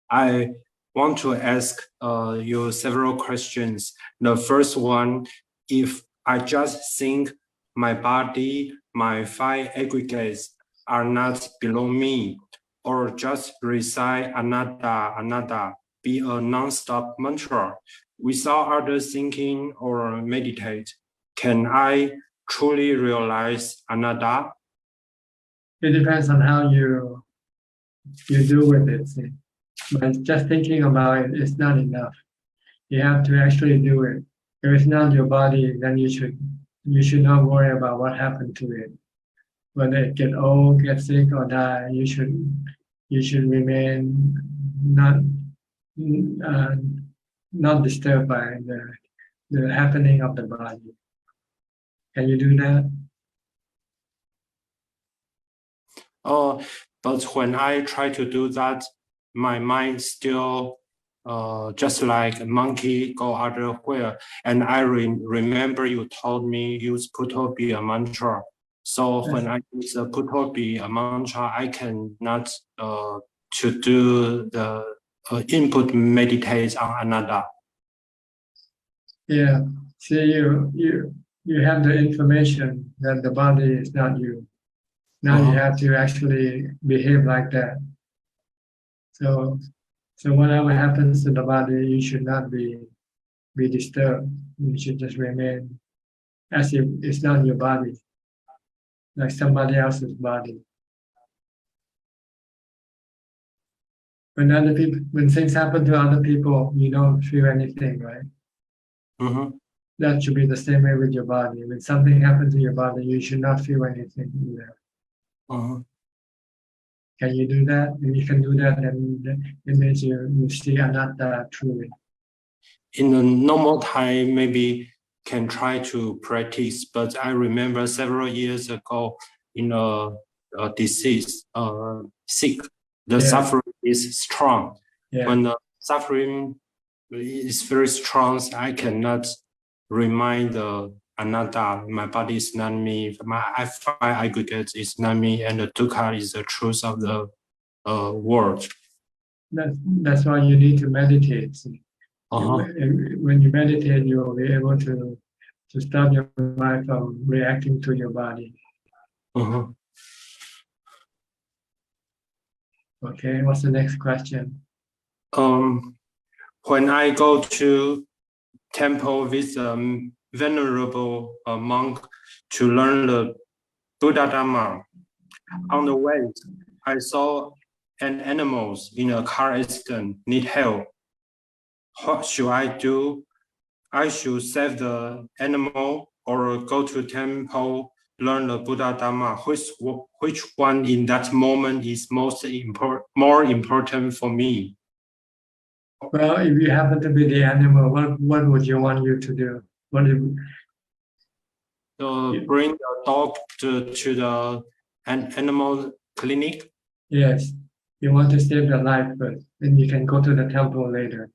I want to ask you several questions. The first one, if I just think my body, my five aggregates are not below me, or just recite another, be a non-stop mantra without other thinking or meditate, can I truly realize another? It depends on how you do with it. See. But just thinking about it is not enough. You have to actually do it. If it's not your body, then you should not worry about what happened to it. Whether it get old, get sick, or die, you should remain not disturbed by the happening of the body. Can you do that? But when I try to do that, my mind still just like a monkey go otherwhere. And I remember you told me use Putobi mantra. So yes. When I use the Putobi mantra, I cannot to do the input meditate on another. Yeah. See, you have the information that the body is not you. Now you have to actually behave like that. So whatever happens to the body, you should not be disturbed. You should just remain as if it's not your body, like somebody else's body. When things happen to other people, you don't feel anything, right? Mm-hmm. That should be the same way with your body. When something happens to your body, you should not feel anything either. Uh-huh. Can you do that? If you can do that, then it means you see anatta truly. In the normal time, maybe can try to practice, but I remember several years ago in a disease, sick, the suffering is strong. Yeah. When the suffering is very strong, I cannot remind the anatta, my body is not me, my five aggregate is not me, and the dukkha is the truth of the world. That's why you need to meditate. When you meditate, you will be able to stop your mind from reacting to your body. Okay, what's the next question? When I go to temple with venerable monk to learn the Buddha Dhamma, on the way, I saw an animal in a car accident need help. What should I do? I should save the animal or go to temple, learn the Buddha Dhamma. Which one in that moment is more important for me? Well, if you happen to be the animal, what would you want you to do? Bring the dog to the animal clinic? Yes, you want to save the life first, then you can go to the temple later.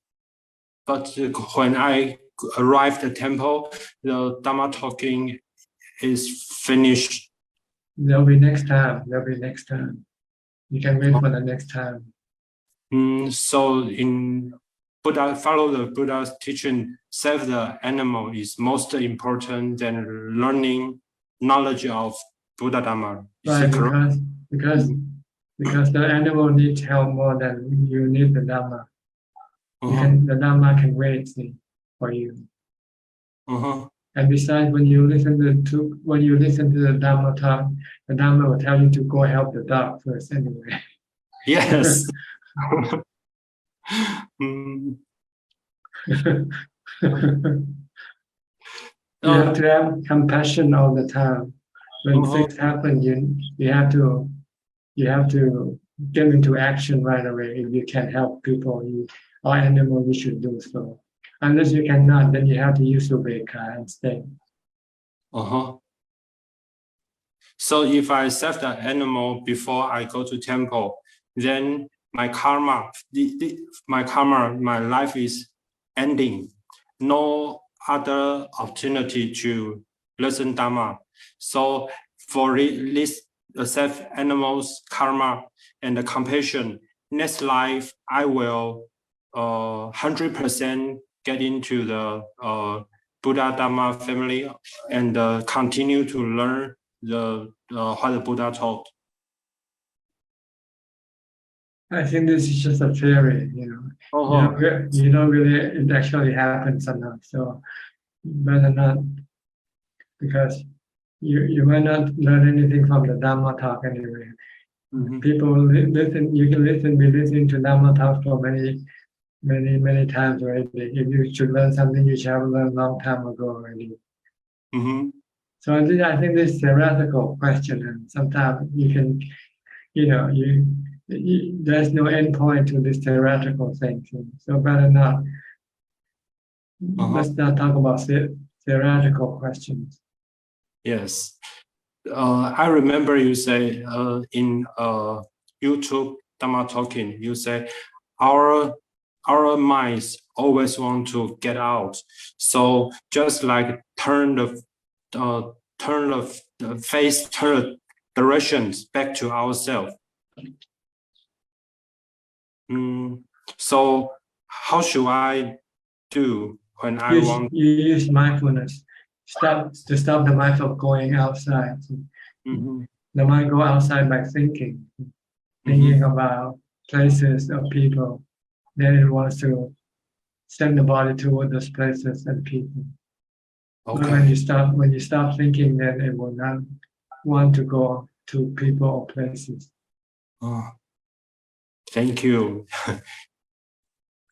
But when I arrive at the temple, the Dhamma talking is finished. There'll be next time. You can wait for the next time. So in Buddha, follow the Buddha's teaching, save the animal is most important than learning knowledge of Buddha Dhamma. Right, because the animal needs help more than you need the Dhamma. The Dhamma can wait for you. And besides, when you listen to the Dhamma talk, the Dhamma will tell you to go help the dog first anyway. Yes. Mm, You have to have compassion all the time. When Uh-huh. things happen, you have to get into action right away. If you can help people or animals, you should do so. Unless you cannot, then you have to use ubeka instead. uh-huh. So if I save the animal before I go to temple, then my karma, my life is ending. No other opportunity to listen Dhamma. So for this save animals karma and the compassion, next life I will 100% get into the Buddha Dhamma family and continue to learn what the Buddha taught. I think this is just a theory, you don't really, it actually happens or not. So better not, because you might not learn anything from the Dhamma talk anyway. People listen, you can be listening to Dhamma talk for many times already. If you should learn something, you should have learned a long time ago already. So I think this is a theoretical question, and sometimes you can, there's no end point to this theoretical thing. So better not. Let's not talk about theoretical questions. Yes. I remember you say in YouTube Dhamma talking, you say our minds always want to get out. So just like turn the face, turn directions back to ourselves. So how should I do when I want? You use mindfulness. Stop the mind from going outside. The mind go outside by thinking about places or people. Then it wants to send the body toward those places and people. Okay. But when you stop thinking, then it will not want to go to people or places. Oh, thank you.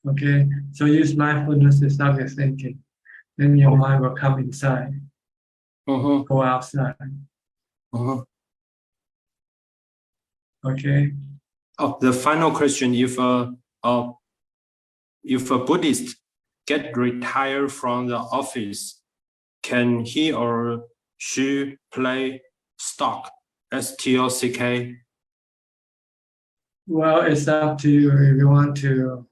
Okay, so use mindfulness to stop your thinking. Then your mind will come inside, go outside. Okay. Oh, the final question: if a Buddhist get retired from the office, can he or she play stock, STOCK? Well, it's up to you. If you want to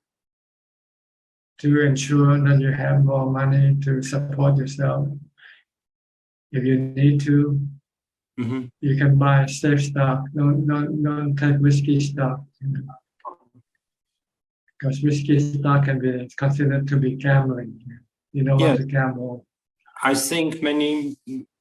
ensure that you have more money to support yourself, if you need to, you can buy safe stock. Don't take risky stock. Because risky stock can be considered to be gambling. You don't want to gamble. I think many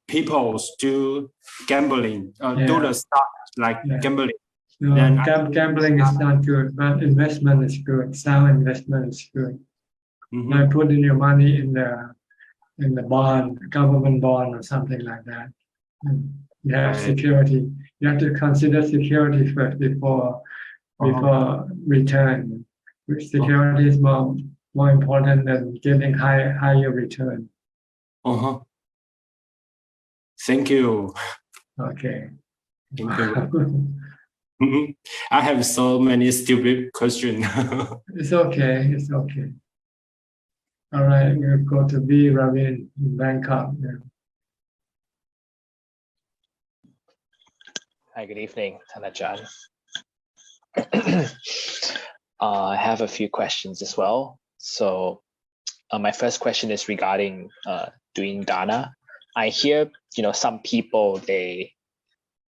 people do gambling, do the stock like gambling. No, gambling is not good, but investment is good. Sound investment is good. Like putting your money in the bond, government bond or something like that. You have security. You have to consider security first before return. Security is more important than getting higher return. Thank you. Okay. Thank you. I have so many stupid questions. It's okay. It's okay. All right, we'll go to B. Ravin in Bangkok. Hi, good evening, Ajahn. I have a few questions as well. So my first question is regarding doing dana. I hear, some people, they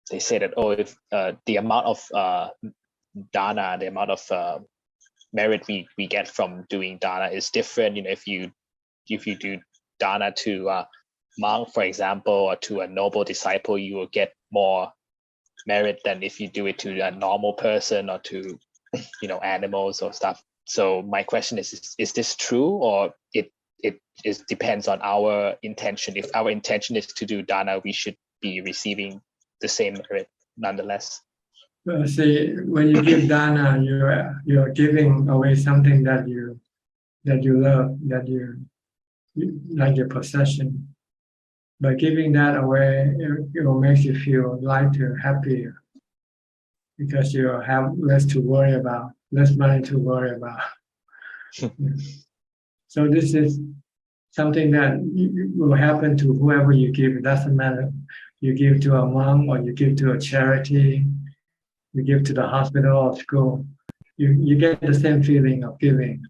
say that, if the amount of dana, the amount of merit we get from doing dana is different. If you do dana to a monk, for example, or to a noble disciple, you will get more merit than if you do it to a normal person or to animals or stuff. So my question is this true, or it depends on our intention? If our intention is to do dana, we should be receiving the same merit nonetheless. See, when you give dana, you're giving away something that you love, that you like your possession. By giving that away, it will make you feel lighter, happier, because you have less to worry about, less money to worry about. So this is something that will happen to whoever you give. It doesn't matter. You give to a monk or you give to a charity, you give to the hospital or school. You get the same feeling of giving,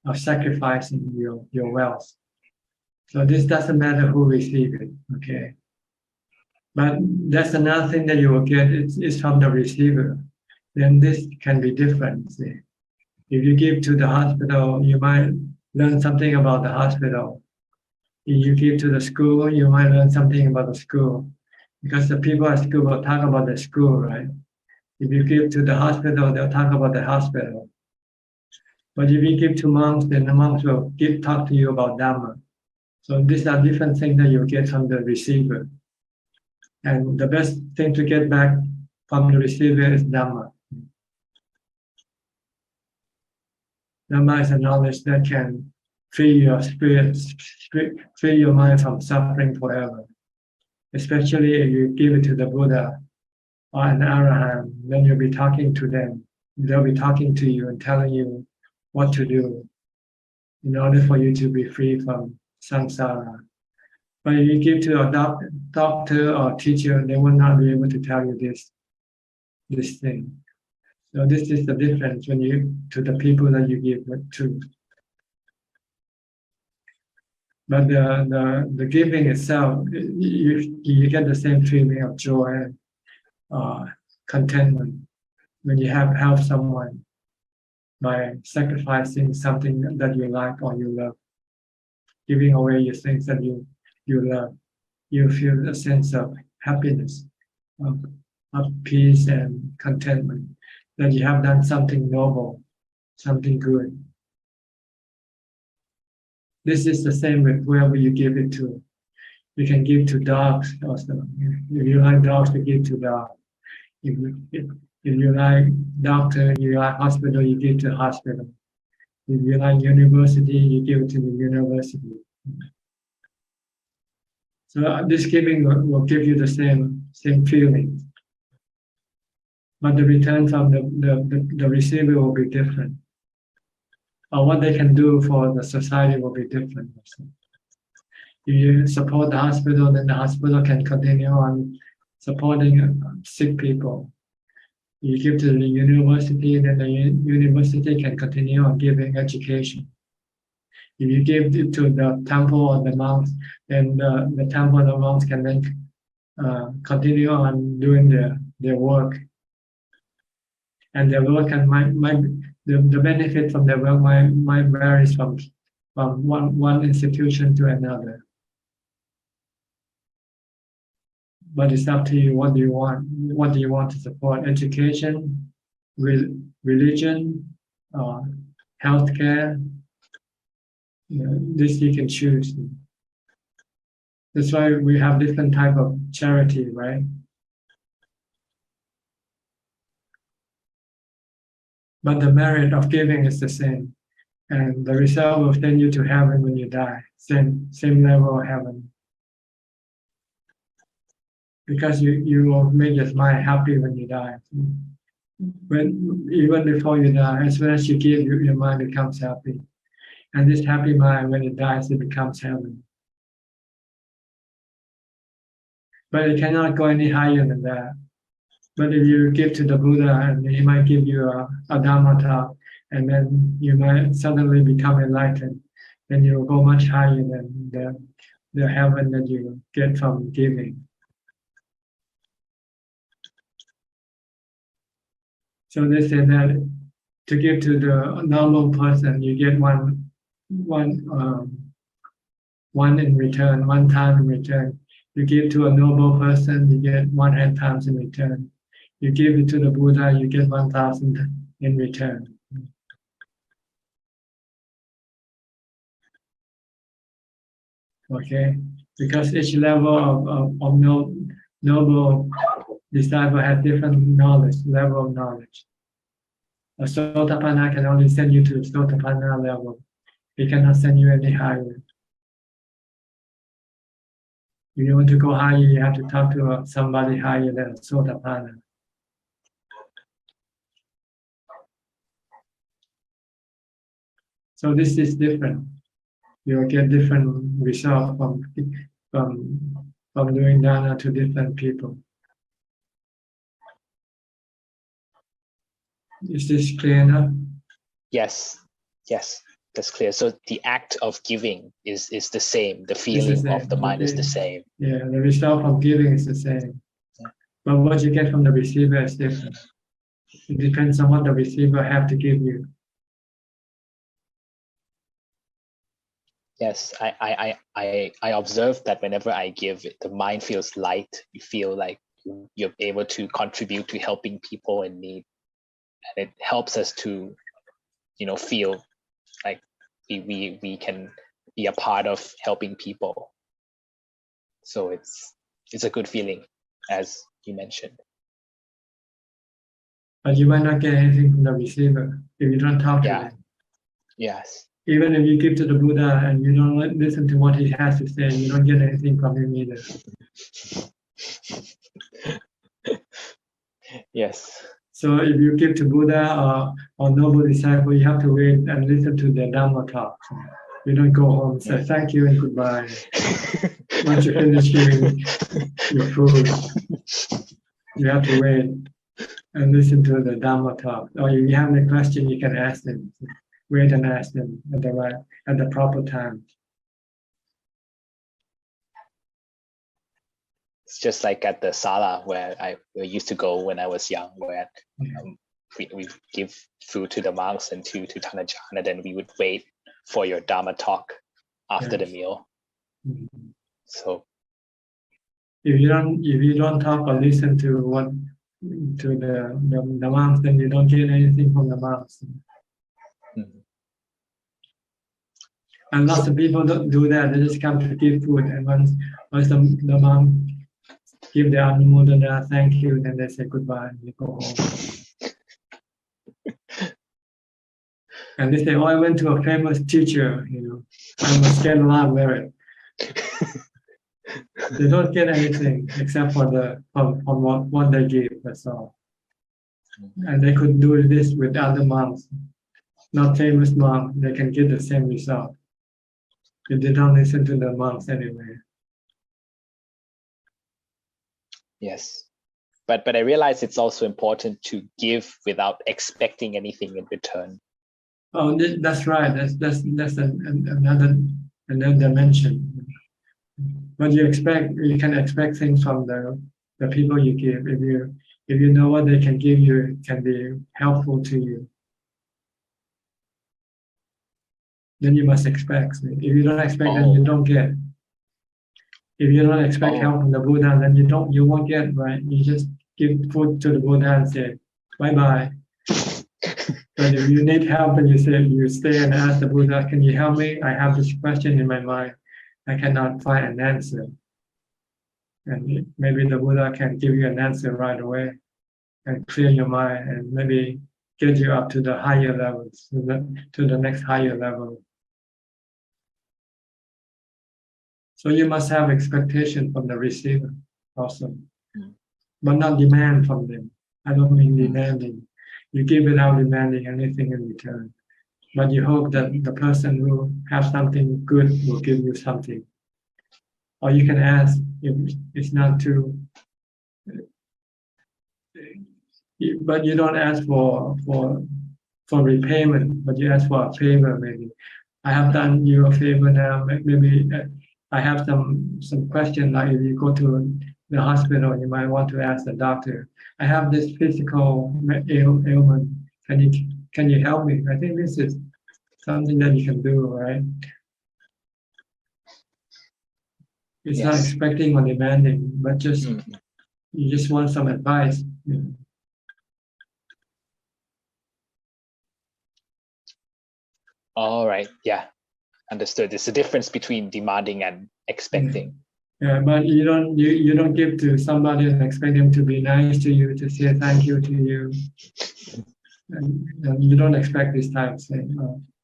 of sacrificing your wealth. So this doesn't matter who receives it, okay? But that's another thing that you will get is from the receiver. Then this can be different. See? If you give to the hospital, you might learn something about the hospital. If you give to the school, you might learn something about the school. Because the people at school will talk about the school, right? If you give to the hospital, they'll talk about the hospital. But if you give to monks, then the monks will talk to you about Dhamma. So these are different things that you get from the receiver. And the best thing to get back from the receiver is Dhamma. Dhamma is a knowledge that can free your spirit, free your mind from suffering forever. Especially if you give it to the Buddha or an Arahant, then you'll be talking to them. They'll be talking to you and telling you what to do in order for you to be free from samsara. But if you give to a doctor or teacher, they will not be able to tell you this thing. So this is the difference when you to the people that you give it to. But the giving itself, you get the same feeling of joy and contentment when you have helped someone by sacrificing something that you like or you love, giving away your things that you love. You feel a sense of happiness, of peace and contentment, that you have done something noble, something good. This is the same with whoever you give it to. You can give to dogs also. If you like dogs, you give to dogs. If you like doctor, you like hospital, you give to hospital. If you like university, you give to the university. So this giving will give you the same feeling. But the return from the receiver will be different. Or what they can do for the society will be different. If you support the hospital, then the hospital can continue on supporting sick people. You give to the university, then the university can continue on giving education. If you give it to the temple or the monks, then the temple and the monks can then continue on doing their work. And their work the benefit from their work might vary from one institution to another. But it's up to you. What do you want? What do you want to support? Education, religion, healthcare. This you can choose. That's why we have different type of charity, right? But the merit of giving is the same, and the result will send you to heaven when you die. Same level of heaven. Because you will make your mind happy when you die. Even before you die, as soon as you give, your mind becomes happy. And this happy mind, when it dies, it becomes heaven. But it cannot go any higher than that. But if you give to the Buddha, and he might give you a Dhamma talk, and then you might suddenly become enlightened, then you will go much higher than the heaven that you get from giving. So they say that to give to the normal person, you get one in return, one time in return. You give to a noble person, you get 100 times in return. You give it to the Buddha, you get 1,000 in return. Okay, because each level of noble disciple have different knowledge, level of knowledge. A Sotapanna can only send you to Sotapanna level. He cannot send you any higher. If you want to go higher, you have to talk to somebody higher than Sotapanna. So this is different. You will get different results from doing dana to different people. Is this clear enough? Yes, yes, that's clear. So the act of giving is the same. The It's feeling the of the same. mind is the same. Yeah, the result of giving is the same. But what you get from the receiver is different. It depends on what the receiver have to give you. Yes, I observe that whenever I give, the mind feels light. You feel like you're able to contribute to helping people in need, and it helps us to, feel like we can be a part of helping people. So it's a good feeling, as you mentioned. But you might not get anything from the receiver if you don't talk to him. Yes. Even if you give to the Buddha and you don't listen to what he has to say, you don't get anything from him either. Yes. So if you give to Buddha or noble disciple, you have to wait and listen to their Dhamma talk. You don't go home and say thank you and goodbye. Once you finish giving your food, you have to wait and listen to the Dhamma talk. Or if you have any question, you can ask them. Wait and ask them at the proper time. It's just like at the sala where I used to go when I was young, where we give food to the monks and to Thanajan, and then we would wait for your Dhamma talk after the meal. Mm-hmm. So if you don't talk or listen to the monks, then you don't get anything from the monks. Mm-hmm. And lots of people don't do that. They just come to give food, and once the monk give the anumodana, thank you, then they say goodbye and they go home. And they say, "Oh, I went to a famous teacher. I must get a lot of merit." They don't get anything except for what they give. That's all. And they could do this with other monks, not famous monks. They can get the same result if they don't listen to the monks anyway. yes, but I realize it's also important to give without expecting anything in return. Oh, that's right. That's another dimension. What you can expect things from the people you give. If you know what they can give you, it can be helpful to you. Then you must expect. If you don't expect, then you don't get. If you don't expect help from the Buddha, then you won't get, right? You just give food to the Buddha and say bye bye. But if you need help and you stay and ask the Buddha, can you help me? I have this question in my mind. I cannot find an answer. And maybe the Buddha can give you an answer right away and clear your mind and maybe get you up to the higher levels, to the next higher level. So you must have expectation from the receiver also, but not demand from them. I don't mean demanding. You give without demanding anything in return, but you hope that the person who has something good will give you something. Or you can ask if it's not too, but you don't ask for repayment, but you ask for a favor maybe. I have done you a favor now. Maybe I have some question, like if you go to the hospital, you might want to ask the doctor, I have this physical ailment. Can you help me? I think this is something that you can do, right? It's not expecting or demanding, but just you just want some advice. All right. Yeah. Understood. There's a difference between demanding and expecting. Yeah, but you don't give to somebody and expect them to be nice to you, to say thank you to you, and you don't expect this type of thing.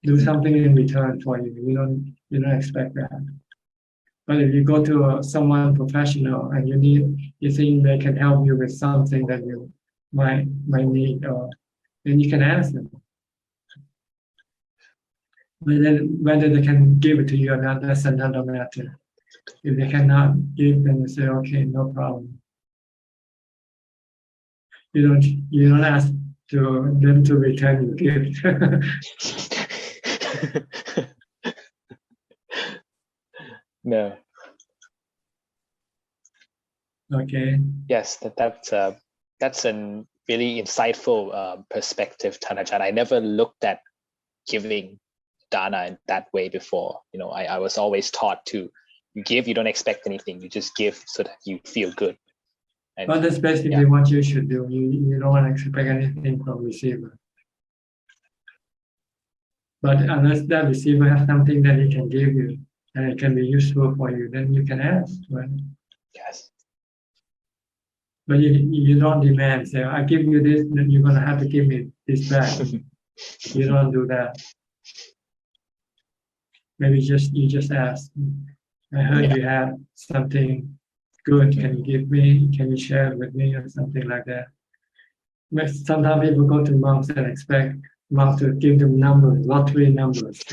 Do something in return for you. You don't expect that. But if you go to someone professional and you think they can help you with something that you might need, or then you can ask them. But then whether they can give it to you or not, that's another matter. If they cannot give, then you say, okay, no problem. You don't ask them to return your gift. No. Okay. Yes, that's a really insightful perspective, Thanajan. I never looked at giving dana in that way before. I was always taught to give, you don't expect anything, you just give so that you feel good. And well, that's basically what you should do. You don't want to expect anything from receiver. But unless that receiver has something that he can give you and it can be useful for you, then you can ask. Right? Yes. But you don't demand, say, I give you this, then you're going to have to give me this back. You don't do that. Maybe you just ask. I heard you have something good. Can you give me? Can you share it with me or something like that? Sometimes people go to monks and expect monks to give them numbers, lottery numbers.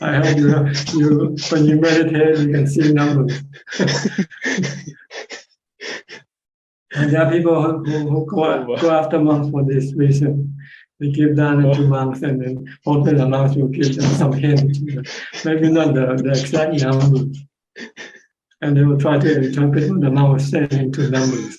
I hope you when you meditate, you can see numbers. And there are people who go after monks for this reason. They give dana to monks and then hope that the monks will give them some hint. Maybe not the exact numbers. And they will try to interpret what the monk was saying into numbers.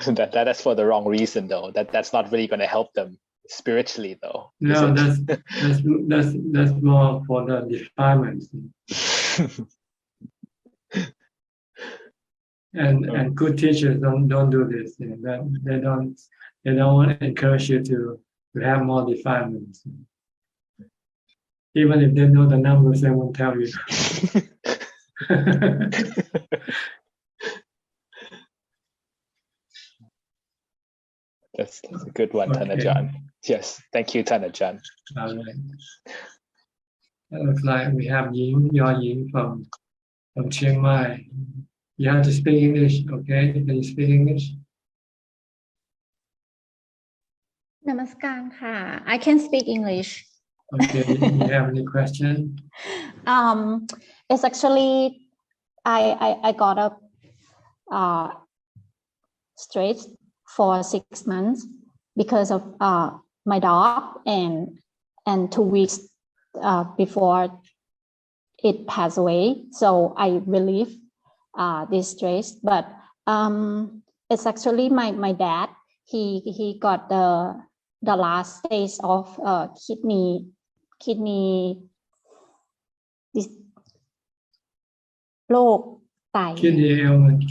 That's for the wrong reason, though. That's not really going to help them spiritually, though. No, that's more for the defilements. And good teachers don't do this. They don't want to encourage you to have more defilements. Even if they know the numbers, they won't tell you. That's a good one, Thanajan. Yes, thank you, Thanajan. All right. It looks like we have Ying from Chiang Mai. You have to speak English, okay? Can you speak English? Namaskar ka. I can speak English. Okay, you have any question? It's actually I got up straight for 6 months because of my dog, and 2 weeks before it passed away. So I relieve this stress, but it's actually my dad. He got the last stage of kidney this โรคไต Kidney ailment.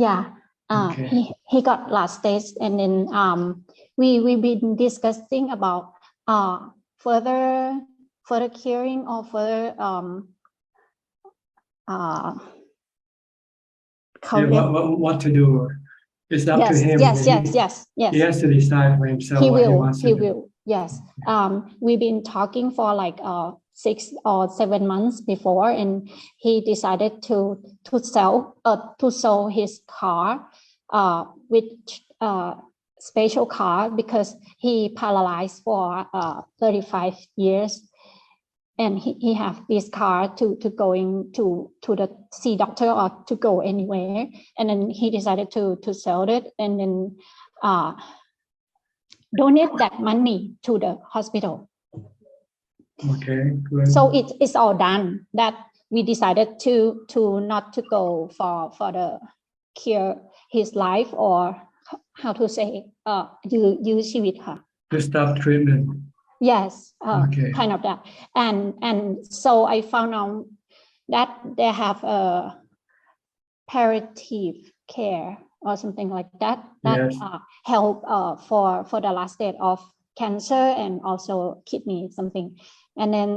Yeah. Okay. He got last stage, and then we've been discussing about further curing or further what to do? It's up to him. Yes. He has to decide for himself what he wants to do. Yes. We've been talking for like 6 or 7 months before, and he decided to sell his car, with special car, because he paralyzed for 35 years, and he have this car to going to the see doctor or to go anywhere, and then he decided to sell it and then donate that money to the hospital. Okay, good. So it's all done. That we decided to not to go for the cure his life, or how to say ยื้อชีวิตค่ะ To stop treatment. Yes, Okay. kind of that. And so I found out that they have a palliative care or something like that, that Yes. help for the last stage of cancer and also kidney something. And then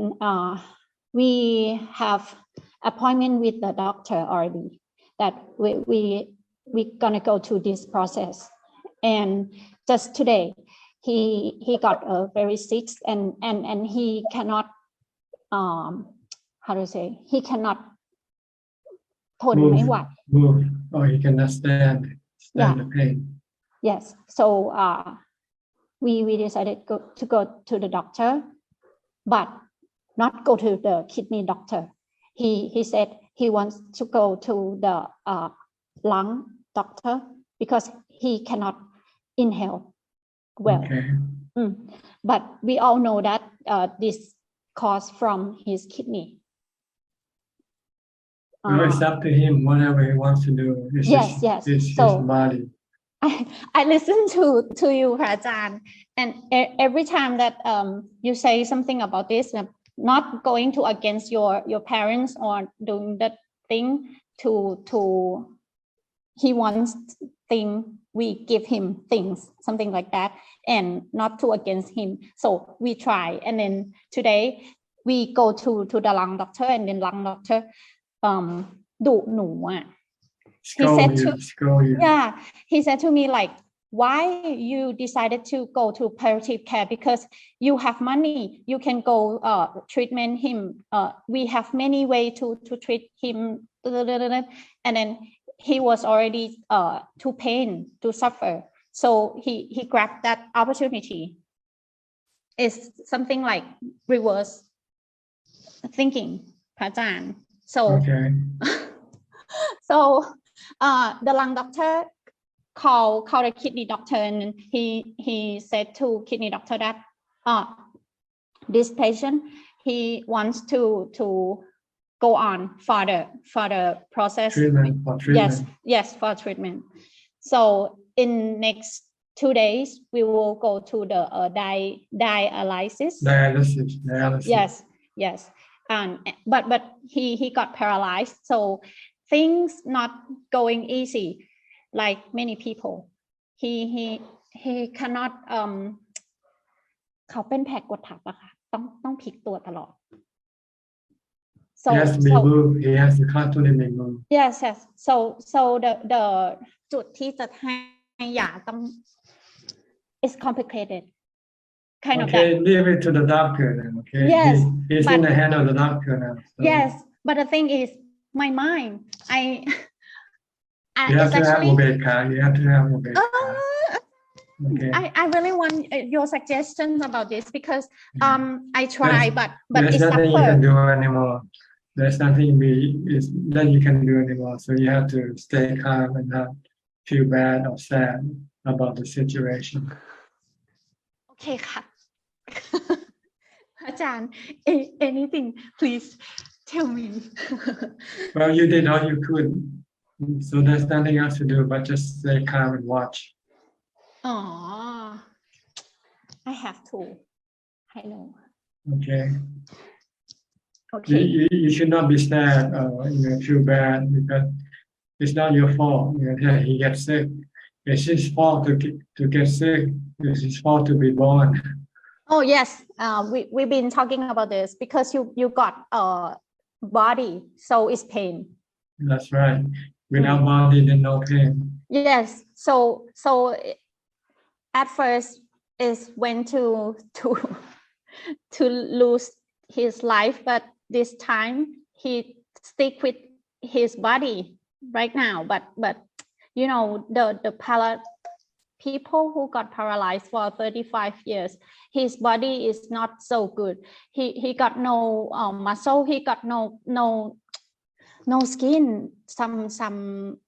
we have appointment with the doctor already that we gonna go through this process. And just today he got very sick and he cannot how to say, he cannot move, or he cannot stand the pain. Yes, so we decided to go to the doctor, but not go to the kidney doctor. He said he wants to go to the lung doctor because he cannot inhale well. Okay. But we all know that this caused from his kidney. It's up to him, whatever he wants to do. It's his body. I listen to you, Ajahn, and every time that you say something about this, not going to against your parents or doing that thing to he wants thing, we give him things, something like that, and not to against him. So we try, and then today we go to the lung doctor, and then lung doctorดุหนูอ่ะ he said to me like, why you decided to go to palliative care? Because you have money, you can go treatment him, we have many way to treat him, and then he was already too pain to suffer, so he grabbed that opportunity. It's something like reverse thinking, Ajahn. So so the lung doctor called the kidney doctor, and he said to kidney doctor that this patient, he wants to go on for the process. Yes, for treatment. So in next 2 days we will go to the dialysis. Yes. But he got paralyzed, so things not going easy like many people. He cannot เขาเป็นแผลกดทับอะค่ะต้องพลิกตัวตลอด So he has to be moved. He has to constantly be moved. Yes. So the จุดที่จะให้ยาต้อง is complicated. Kind of that. Leave it to the doctor then. Okay. Yes, he's in the hand of the doctor now. So. Yes, but the thing is, my mind. You have to have ubeka. You have to have ubeka. Okay. I really want your suggestions about this because I try, but there's it's nothing tougher. you can do anymore. There's nothing that you can do anymore. So you have to stay calm and not feel bad or sad about the situation. Okay, ค่ะ อาจารย์ anything please tell me. Well, you did all you could, so there's nothing else to do but just stay calm and watch. I have to. I know. Okay. You should not be sad or feel bad because it's not your fault. He gets sick. It's his fault to get sick. It's his fault to be born. Oh yes, we've been talking about this because you got body, so it's pain. That's right. Without body, then no pain. Yes. So at first is when to lose his life, but this time he stick with his body right now. But you know the people who got paralyzed for 35 years, his body is not so good. He got no muscle. He got no skin. Some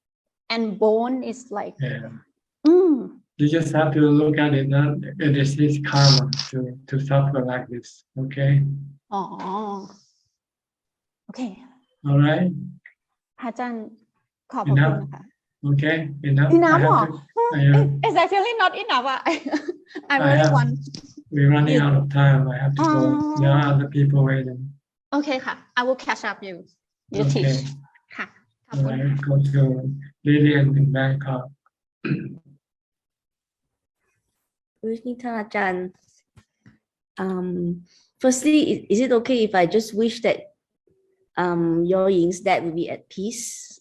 and bone is like. Yeah. You just have to look at it. It is his karma to suffer like this. Okay. Okay. All right. อาจารย์ขอบคุณนะคะ Okay, enough. It's actually not enough. I really want. We're running out of time. I have to go. There are other people waiting. Okay ค่ะ I will catch up you. You teach. ค่ะ Go to Lillian in Bangkok. Good evening, Ajahn. Firstly, is it okay if I just wish that Yor Ying's dad will be at peace,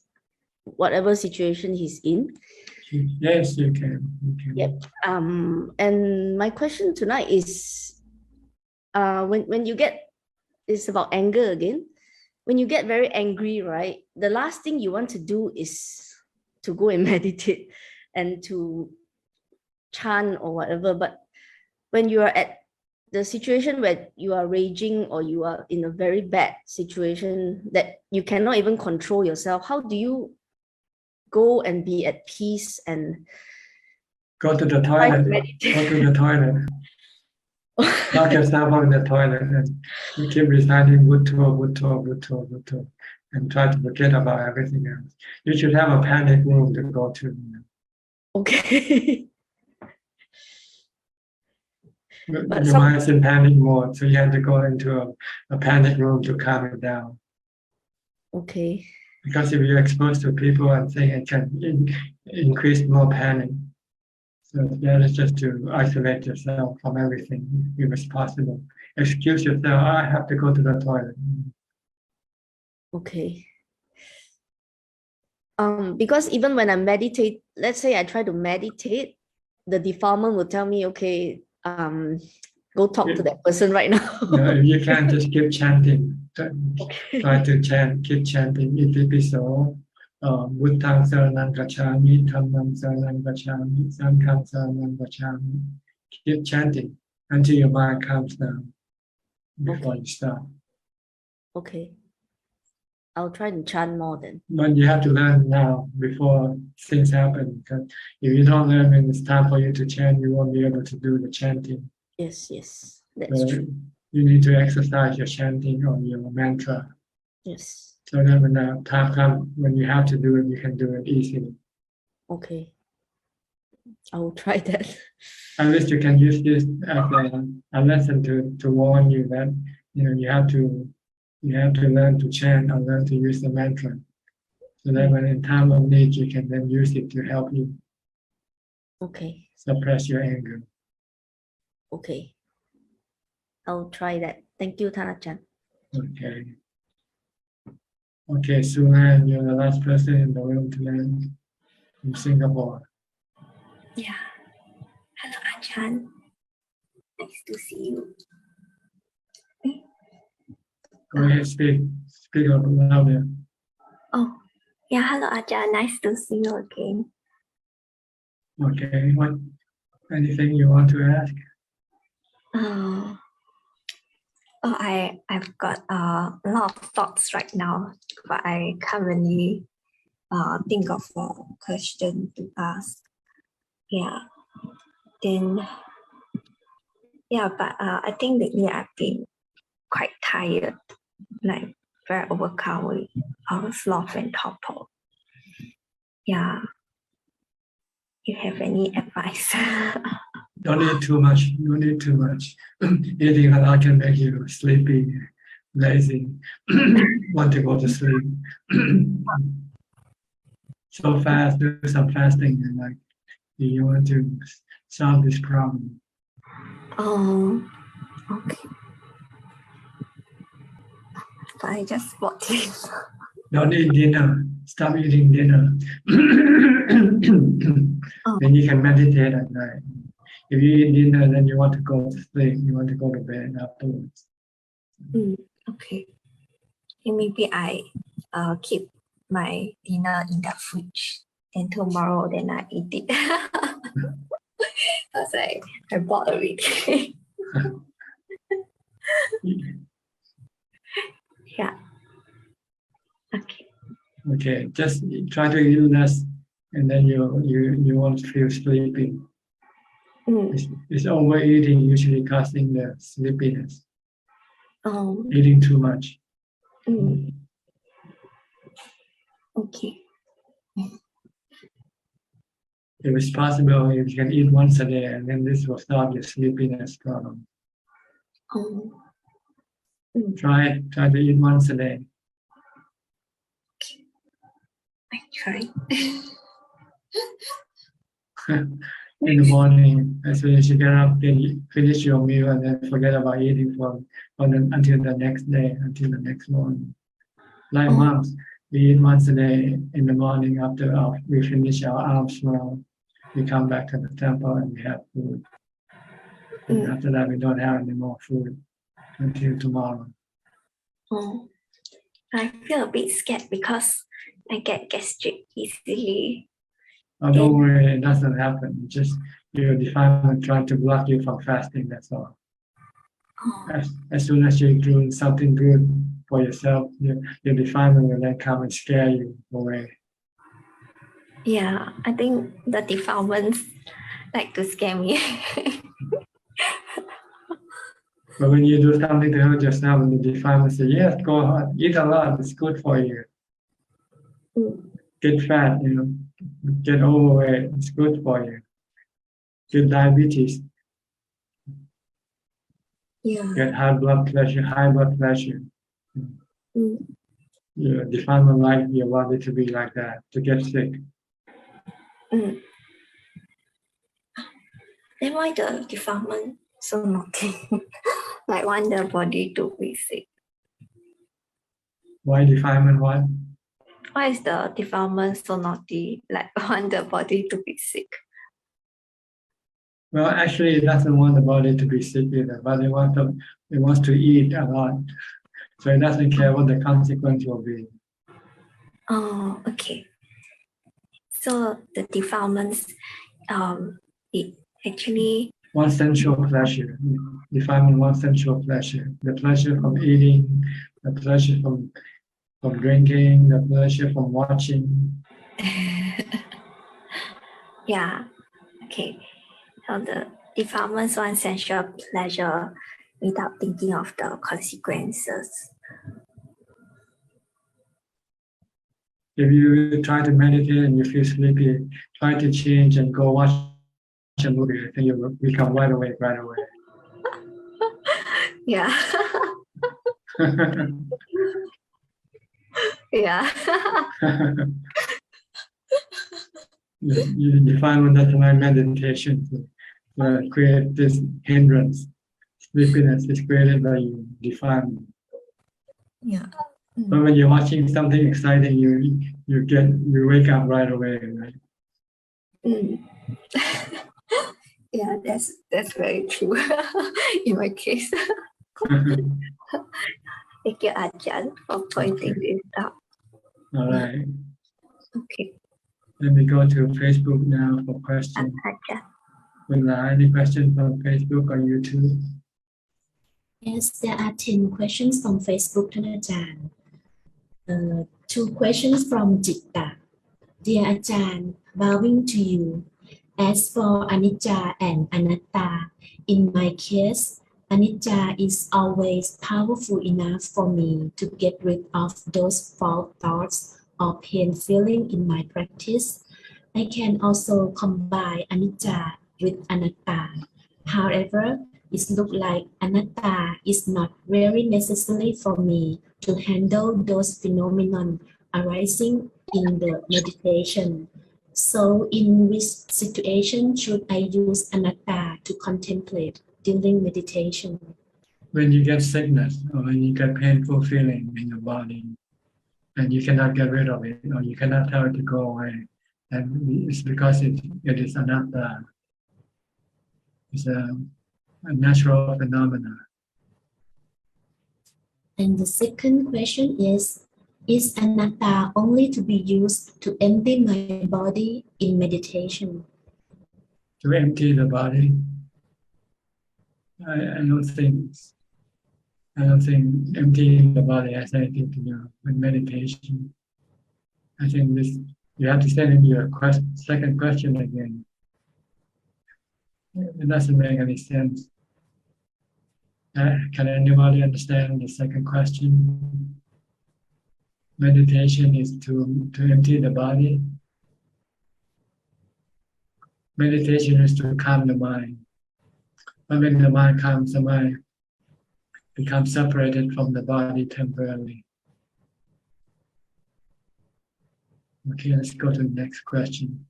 whatever situation he's in? Yes, you can. You can. Yep. And my question tonight is, when you get, it's about anger again. When you get very angry, right? The last thing you want to do is to go and meditate and to chant or whatever. But when you are at the situation where you are raging or you are in a very bad situation that you cannot even control yourself, how do you go and be at peace and go to the toilet? Go to the toilet. Lock yourself up in the toilet and you keep reciting Bhutto, Bhutto, Bhutto, Bhutto, and try to forget about everything else. You should have a panic room to go to. Okay. Your mind's in panic mode, so you have to go into a panic room to calm it down. Okay. Because if you're exposed to people and things, it can increase more panic. So it's just to isolate yourself from everything if it's possible. Excuse yourself, I have to go to the toilet. Okay. Because even when I meditate, let's say I try to meditate, the defilement will tell me, okay, go talk to that person right now. No, you can't just keep chanting. Try to chant, keep chanting. Itipiso, Buddhang Saranang Gacchami, Dhammam Saranang Gacchami, Sangham Saranang Gacchami. Keep chanting until your mind calms down before you stop. Okay. I'll try to chant more then. But you have to learn now before things happen. Because if you don't learn when it's time for you to chant, you won't be able to do the chanting. Yes, yes, that's true. You need to exercise your chanting or your mantra. Yes. So that when the time comes, when you have to do it, you can do it easily. Okay. I will try that. At least you can use this as a lesson to warn you that you have to learn to chant or learn to use the mantra. So that when in time of need, you can then use it to help you Okay. suppress your anger. Okay. I'll try that. Thank you, Ajahn. Okay. Okay, Suhan, you're the last person in the room today from Singapore. Yeah. Hello, Ajahn. Nice to see you. Go ahead, speak up louder. Oh, yeah. Hello, Ajahn. Nice to see you again. Okay, anything you want to ask? I've got a lot of thoughts right now, but I can't really think of a question to ask. Yeah. Then, yeah, but I think lately I've been quite tired, like very overcome with sloth and torpor. Yeah. You have any advice? Don't eat too much. Don't eat too much. Eating a lot can make you sleepy, lazy, want to go to sleep. So fast, do some fasting, and like you want to solve this problem. Oh, okay. But I just bought this. Don't eat dinner. Stop eating dinner. Then you can meditate at night. If you eat dinner, then you want to go to sleep. You want to go to bed afterwards. Okay. Maybe I keep my dinner in the fridge, and tomorrow then I eat it. Because I bought already. Yeah. Okay. Okay, just try to eat less, and then you won't feel sleepy. It's overeating usually causing the sleepiness. Eating too much. Okay. If it's possible, if you can eat once a day, and then this will solve your sleepiness problem. Try to eat once a day. I try. in the morning. As soon as you get up, then finish your meal and then forget about eating until the next day, until the next morning. Like monks, we eat once a day in the morning after we finish our alms round. We come back to the temple and we have food. And after that, we don't have any more food until tomorrow. I feel a bit scared because I get gastric easily. Oh, don't worry, it doesn't happen. It's just your defilement trying to block you from fasting, that's all. As soon as you're doing something good for yourself, your defilement will then come and scare you away. Yeah, I think the defilements like to scare me. But when you do something to hurt yourself and the defilement says, yes, go ahead, eat a lot, it's good for you. Get fat, get overweight, it's good for you. Get diabetes. Yeah. Get high blood pressure. Your defilement like your body to be like that, to get sick. Then why the defilement so naughty? Like want the body to be sick. Why defilement what? Why is the defilement so naughty? Like want the body to be sick. Well, actually, it doesn't want the body to be sick either, but it wants to eat a lot. So it doesn't care what the consequence will be. Oh, okay. So the defilements, it actually one sensual pleasure. Defilement one sensual pleasure. The pleasure from eating, the pleasure from drinking, the pleasure from watching. Yeah. Okay. So the defilements want sensual pleasure without thinking of the consequences. If you try to meditate and you feel sleepy, try to change and go watch a movie. I think you will become wide awake right away. Yeah. Yeah. You define that's why meditation to create this hindrance. Sleepiness is created by you define. Yeah. But when you're watching something exciting, you wake up right away, right? Yeah, that's very true in my case. Thank you, Ajahn, for pointing this out. All right. Okay. Let me go to Facebook now for questions. Any questions from Facebook or YouTube? Yes, there are 10 questions from Facebook, Ajahn. 2 questions from Jitta. Dear Ajahn, bowing to you. As for anicca and anatta, in my case, anicca is always powerful enough for me to get rid of those false thoughts or pain feeling in my practice. I can also combine anicca with anatta. However, it looks like anatta is not very necessary for me to handle those phenomena arising in the meditation. So in which situation should I use anatta to contemplate during meditation? When you get sickness or when you get painful feeling in your body and you cannot get rid of it or you cannot tell it to go away, and it's because it is anatta. It's a natural phenomenon. And the second question is anatta only to be used to empty my body in meditation? To empty the body? I don't think emptying the body has anything to do with meditation. I think you have to send in your second question again. It doesn't make any sense. Can anybody understand the second question? Meditation is to empty the body. Meditation is to calm the mind. But when the mind calms, the mind becomes separated from the body temporarily. Okay, let's go to the next question.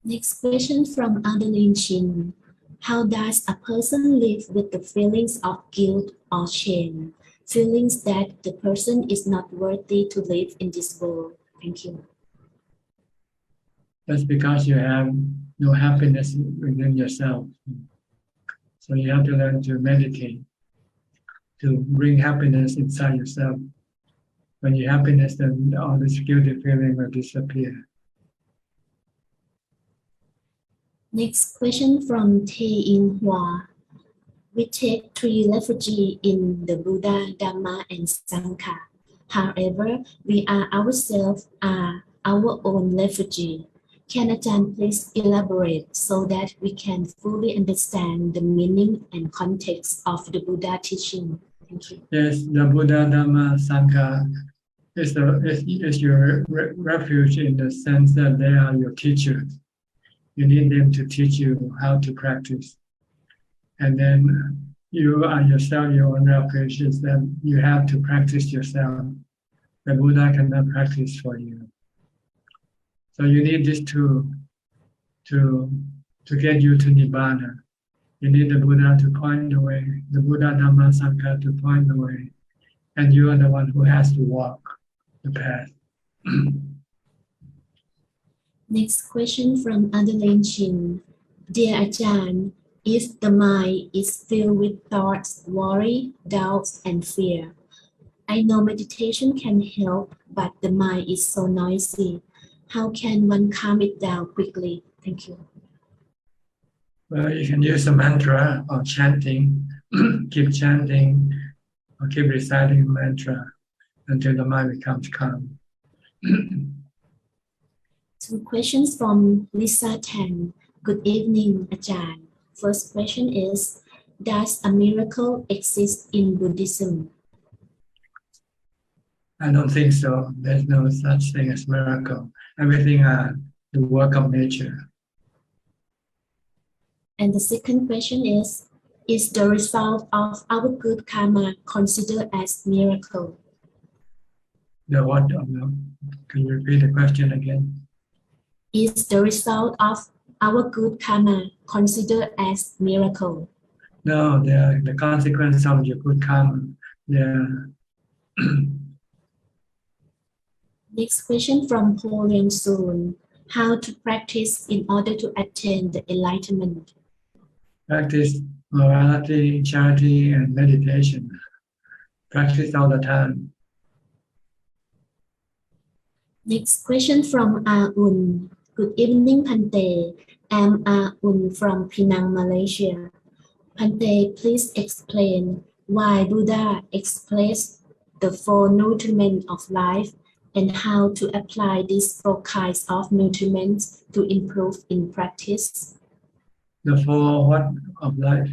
Next question from Adeline Chin. How does a person live with the feelings of guilt or shame? Feelings that the person is not worthy to live in this world. Thank you. That's because you have no happiness within yourself. So you have to learn to meditate, to bring happiness inside yourself. When you have happiness, then all this guilty feeling will disappear. Next question from Tae In Hua. We take 3 refugees in the Buddha, Dhamma, and Sangha. However, we are ourselves are our own refugee. Can Ajahn please elaborate so that we can fully understand the meaning and context of the Buddha teaching? Thank you. Yes, the Buddha, Dhamma, Sangha is your refuge in the sense that they are your teachers. You need them to teach you how to practice. And then you are yourself your own refuge, is that you have to practice yourself. The Buddha cannot practice for you. So you need these two to get you to Nibbana. You need the Buddha to point the way, the Buddha, Dhamma, Sangha to point the way. And you are the one who has to walk the path. Next question from Adeline Chin. Dear Ajahn, if the mind is filled with thoughts, worry, doubts, and fear, I know meditation can help, but the mind is so noisy. How can one calm it down quickly? Thank you. Well, you can use a mantra or chanting, keep chanting or keep reciting a mantra until the mind becomes calm. 2 questions from Lisa Tan. Good evening, Ajahn. First question is, does a miracle exist in Buddhism? I don't think so. There's no such thing as miracle. Everything are the work of nature. And the second question is the result of our good karma considered as miracle? The what? Can you repeat the question again? Is the result of our good karma considered as miracle? No, they are the consequence of your good karma. Next question from Paul Yang Soon. How to practice in order to attain the enlightenment? Practice morality, charity, and meditation. Practice all the time. Next question from Un. Good evening, Pante. I'm Un from Penang, Malaysia. Pante, please explain why Buddha explains the 4 nutriments of life and how to apply these 4 kinds of nutriments to improve in practice. The 4 what of life?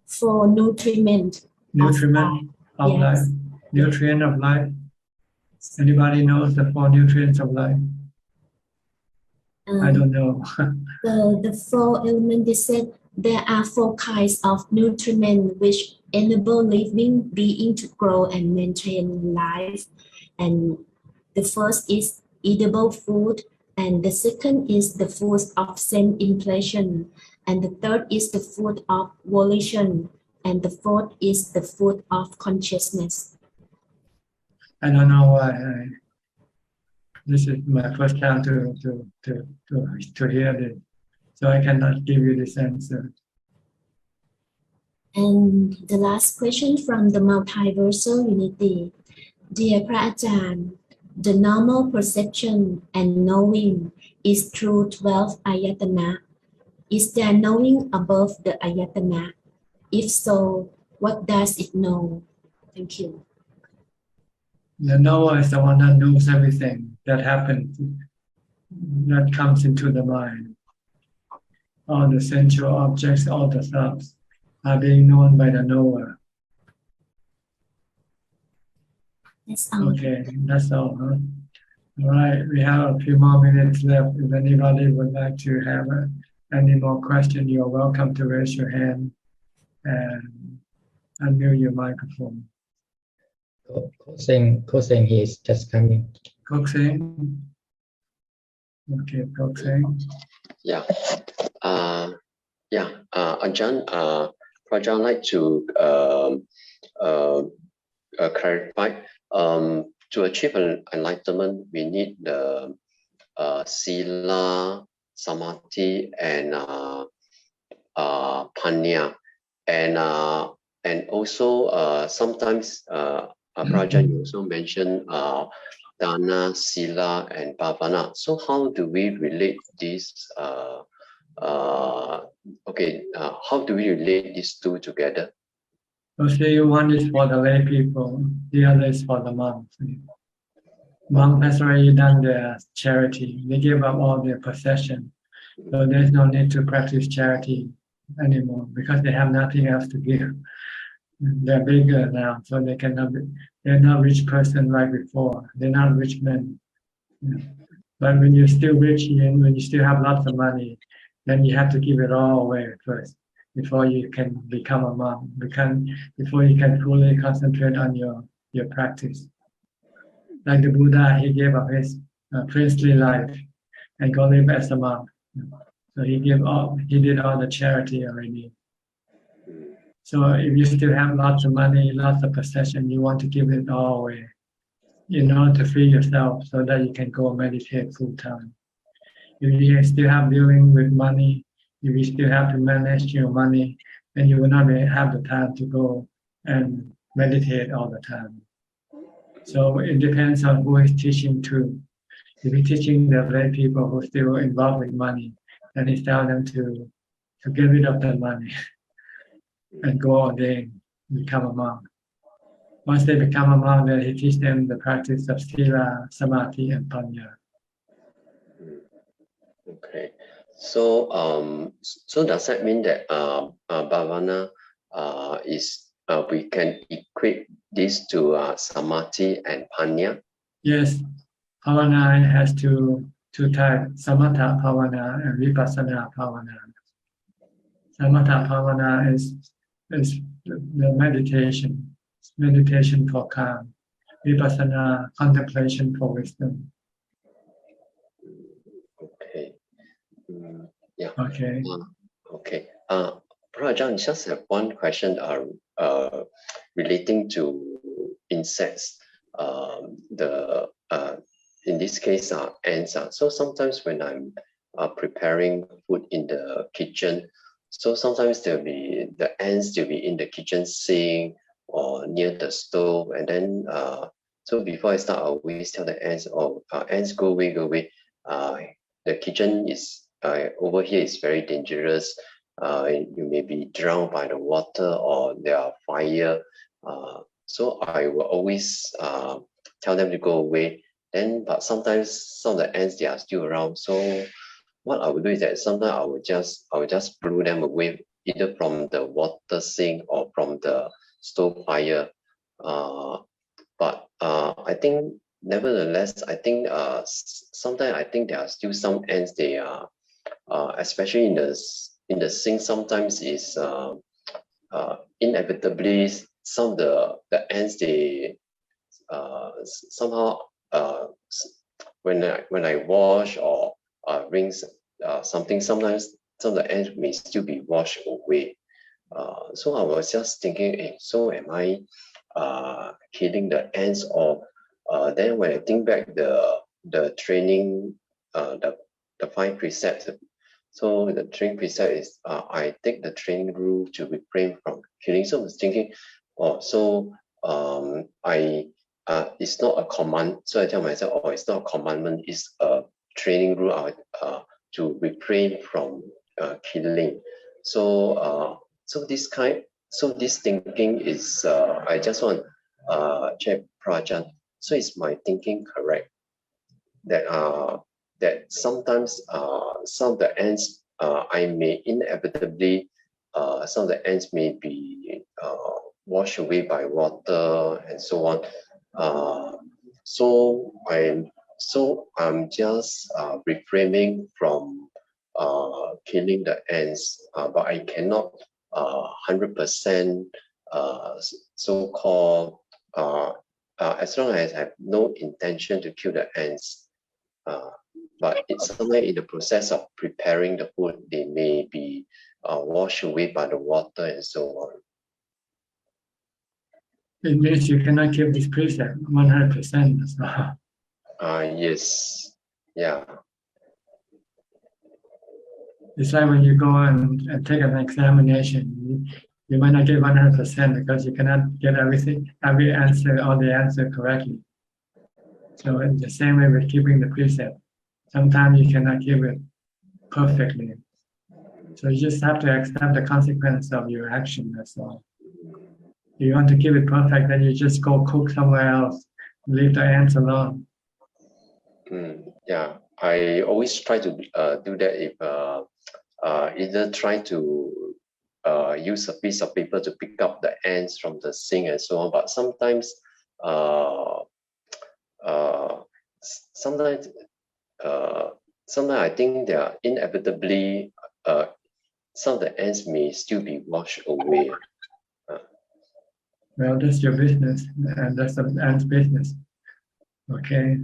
4 nutriments. Nutriment of Yes. life. Nutrient of life. Anybody knows the 4 nutrients of life? I don't know. The 4 elements, they said there are 4 kinds of nutriment which enable living being to grow and maintain life. And the first is edible food, and the second is the food of sense impression, and the third is the food of volition, and the fourth is the food of consciousness. I don't know why. This is my first time to hear this, so I cannot give you this answer. And the last question from the Multiversal Unity. Dear Pra Ajahn, the normal perception and knowing is through 12 ayatana. Is there knowing above the ayatana? If so, what does it know? Thank you. The knower is the one that knows everything that happens, that comes into the mind. All the sensual objects, all the thoughts are being known by the knower. That's all. Okay, that's all. Huh? All right, we have a few more minutes left. If anybody would like to have any more questions, you're welcome to raise your hand and unmute your microphone. Ko saying he is just coming. Cook saying? Okay, okay. Yeah. Ajahn, Praja, I'd like to clarify. To achieve enlightenment, we need the sila, samadhi, and panya, and also sometimes Praja, you also mentioned dana, sila, and bhavana. So how do we relate these? How do we relate these two together? Mostly one is for the lay people, the other is for the monks. Monk has already done their charity. They give up all their possession. So there's no need to practice charity anymore because they have nothing else to give. They're bigger now, so they cannot be, they're not rich person like before. They're not rich men. Yeah. But when you're still rich and when you still have lots of money, then you have to give it all away first before you can become a monk, before you can fully concentrate on your practice. Like the Buddha, he gave up his priestly life and go live as a monk. So he did all the charity already. So if you still have lots of money, lots of possession, you want to give it all away in order to free yourself so that you can go meditate full time. If you still have dealing with money, if you still have to manage your money, then you will not have the time to go and meditate all the time. So it depends on who is teaching to. If he's teaching the lay people who are still involved with money, then he tells them to get rid of that money and go ordain, become a monk. Once they become a monk, then he teaches them the practice of sila, samadhi, and panya. Okay, so so does that mean that bhavana is we can equate this to samadhi and panya? Yes, bhavana has two types: samatha bhavana and vipassana bhavana. Samatha bhavana is the meditation for calm. Vipassana, contemplation for wisdom. Okay. Yeah. Okay. Okay. Ajahn, just have one question relating to insects. In this case, ants. So sometimes when I'm preparing food in the kitchen, so sometimes the ants will be in the kitchen sink or near the stove, and then so before I start, I always tell the ants, "Oh, ants, go away, go away. The kitchen is over here is very dangerous. You may be drowned by the water or there are fire." So I will always tell them to go away. Then, but sometimes some of the ants, they are still around. So what I would do is that sometimes I would just blow them away, either from the water sink or from the stove fire. But I think nevertheless, I think sometimes I think there are still some ants. They are especially in the sink. Sometimes is inevitably some of the ants, they somehow when I wash or rinse something, sometimes some of the ants may still be washed away. So I was just thinking, so am I killing the ants? Or then when I think back the training, the 5 precepts. So the training precept is I take the training rule to refrain from killing. So I was thinking, it's not a command. So I tell myself, it's not a commandment, it's a training rule to refrain from killing. So this thinking is I just want check Prajan. So is my thinking correct that sometimes some of the ants I may inevitably some of the ants may be washed away by water and so on. So I'm just refraining from killing the ants, but I cannot 100% so-called as long as I have no intention to kill the ants. but it's somewhere in the process of preparing the food, they may be washed away by the water and so on. It means you cannot keep this precept 100%. So. Yes, yeah. It's like when you go and take an examination, you might not get 100% because you cannot get everything, every answer, all the answer correctly. So in the same way with keeping the precept, sometimes you cannot keep it perfectly. So you just have to accept the consequence of your action, that's all. If you want to keep it perfect, then you just go cook somewhere else, leave the ants alone. Yeah, I always try to do that if either try to use a piece of paper to pick up the ants from the sink and so on, but sometimes sometimes I think they are inevitably some of the ants may still be washed away. Well, that's your business, and that's the ant's business. Okay.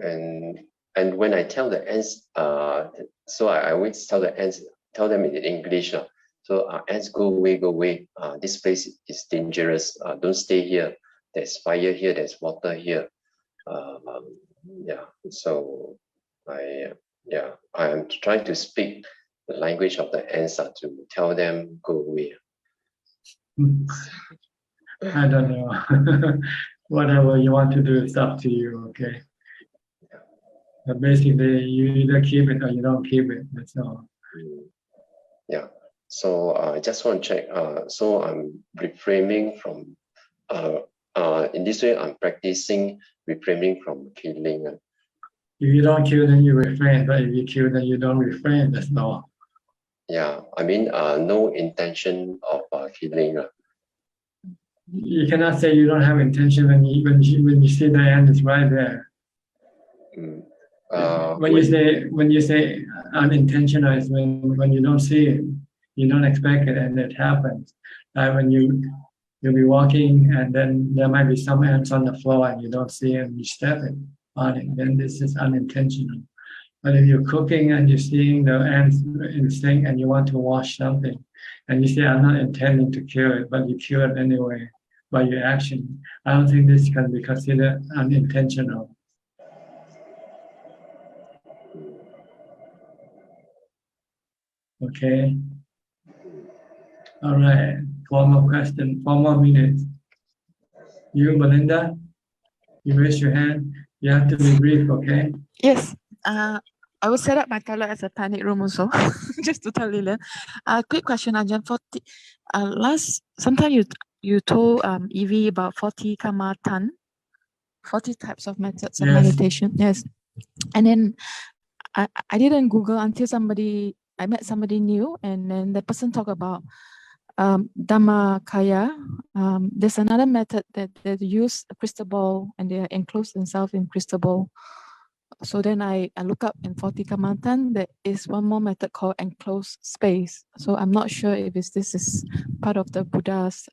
And when I tell the ants, so I always tell the ants, tell them in English. So ants, go away. This place is dangerous. Don't stay here. There's fire here. There's water here. Yeah. So I am trying to speak the language of the ants to tell them go away. I don't know. Whatever you want to do, it's up to you. Okay. But basically, you either keep it or you don't keep it. That's all. Yeah. So I just want to check. So I'm reframing from. In this way, I'm practicing reframing from killing. If you don't kill, then you refrain. But if you kill, then you don't refrain. That's all. Yeah, I mean, no intention of killing. You cannot say you don't have intention when you see the end is right there. When you say unintentional is when you don't see it, you don't expect it, and it happens. Like when you'll be walking and then there might be some ants on the floor and you don't see it and you step on it, then this is unintentional. But if you're cooking and you're seeing the ants in the sink and you want to wash something, and you say, I'm not intending to kill it, but you kill it anyway by your action, I don't think this can be considered unintentional. Okay. All right. 4 more questions, 4 more minutes. You, Belinda, you raise your hand. You have to be brief, okay? Yes. I will set up my toilet as a panic room also, just to tell Lilian. Quick question, Ajahn. Sometime you told Evie about 40 kamatan, 40 types of methods of meditation. Yes. And then I didn't Google until I met somebody new, and then the person talked about Dhamma Kaya. There's another method that they use a crystal ball and they enclose themselves in crystal ball. So then I look up in 40 Kamatan, there is one more method called enclosed space. So I'm not sure if this is part of the Buddha's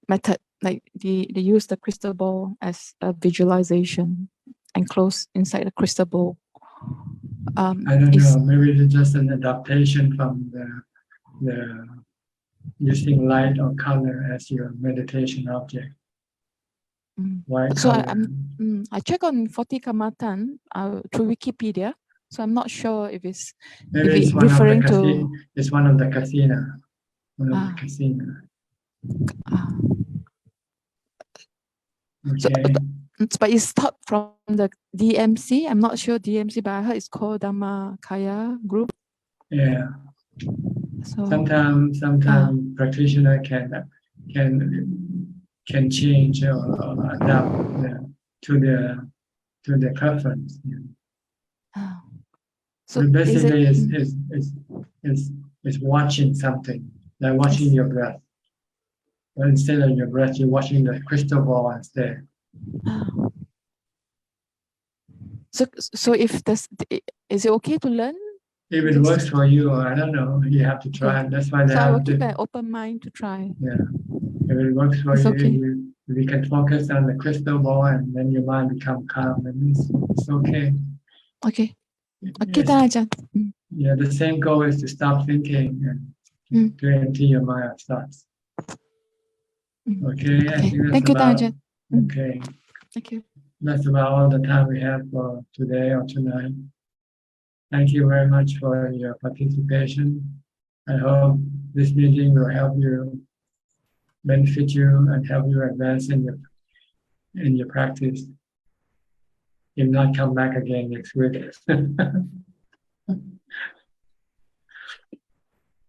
method, like they use the crystal ball as a visualization, enclosed inside the crystal ball. I don't know, maybe it's just an adaptation from the using light or color as your meditation object. So I check on 40 Kamatan through Wikipedia. So I'm not sure if it's referring to. It's one of the kasina. One of the kasina. Okay. But it's taught from the DMC. I'm not sure DMC, but I heard it's called Dhamma Kaya group. Yeah. So sometimes practitioner can change or adapt to the preference. Yeah. So basically, is watching something, like watching your breath. But instead of your breath, you're watching the crystal ball instead. So if is it okay to learn? If it works for you, I don't know. You have to try. That's why they I have will keep an open mind to try. Yeah. If it works for you, If you can focus on the crystal ball and then your mind become calm, and it's okay. Okay. Okay, Yes.ท่านอาจารย์ Yeah, the same goal is to stop thinking and to empty your mind of thoughts. Okay, I think that's Thank you, about, Ajahn. okay. Thank you. That's about all the time we have for today or tonight. Thank you very much for your participation. I hope this meeting will help you, benefit you, and help you advance in your practice. If not, come back again next week.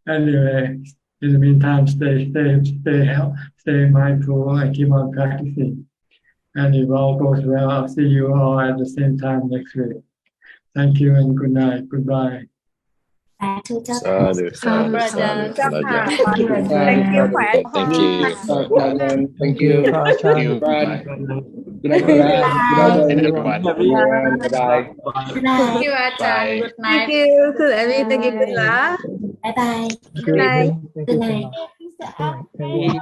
Anyway, in the meantime, stay mindful and keep on practicing. And if all goes well, I'll see you all at the same time next week. Thank you and good night. Goodbye. Sadhu, Sadhu, sadhu, sadhu, Thank you, Ajahn. Thank you for Thank you. Thank you. Thank you. Bye. Good night, everyone. Bye-bye. Good night. Thank you, Bye. Good night. Thank you, Khun Amy. Thank you, Kula. Bye bye. Good night. Good night. Thank you.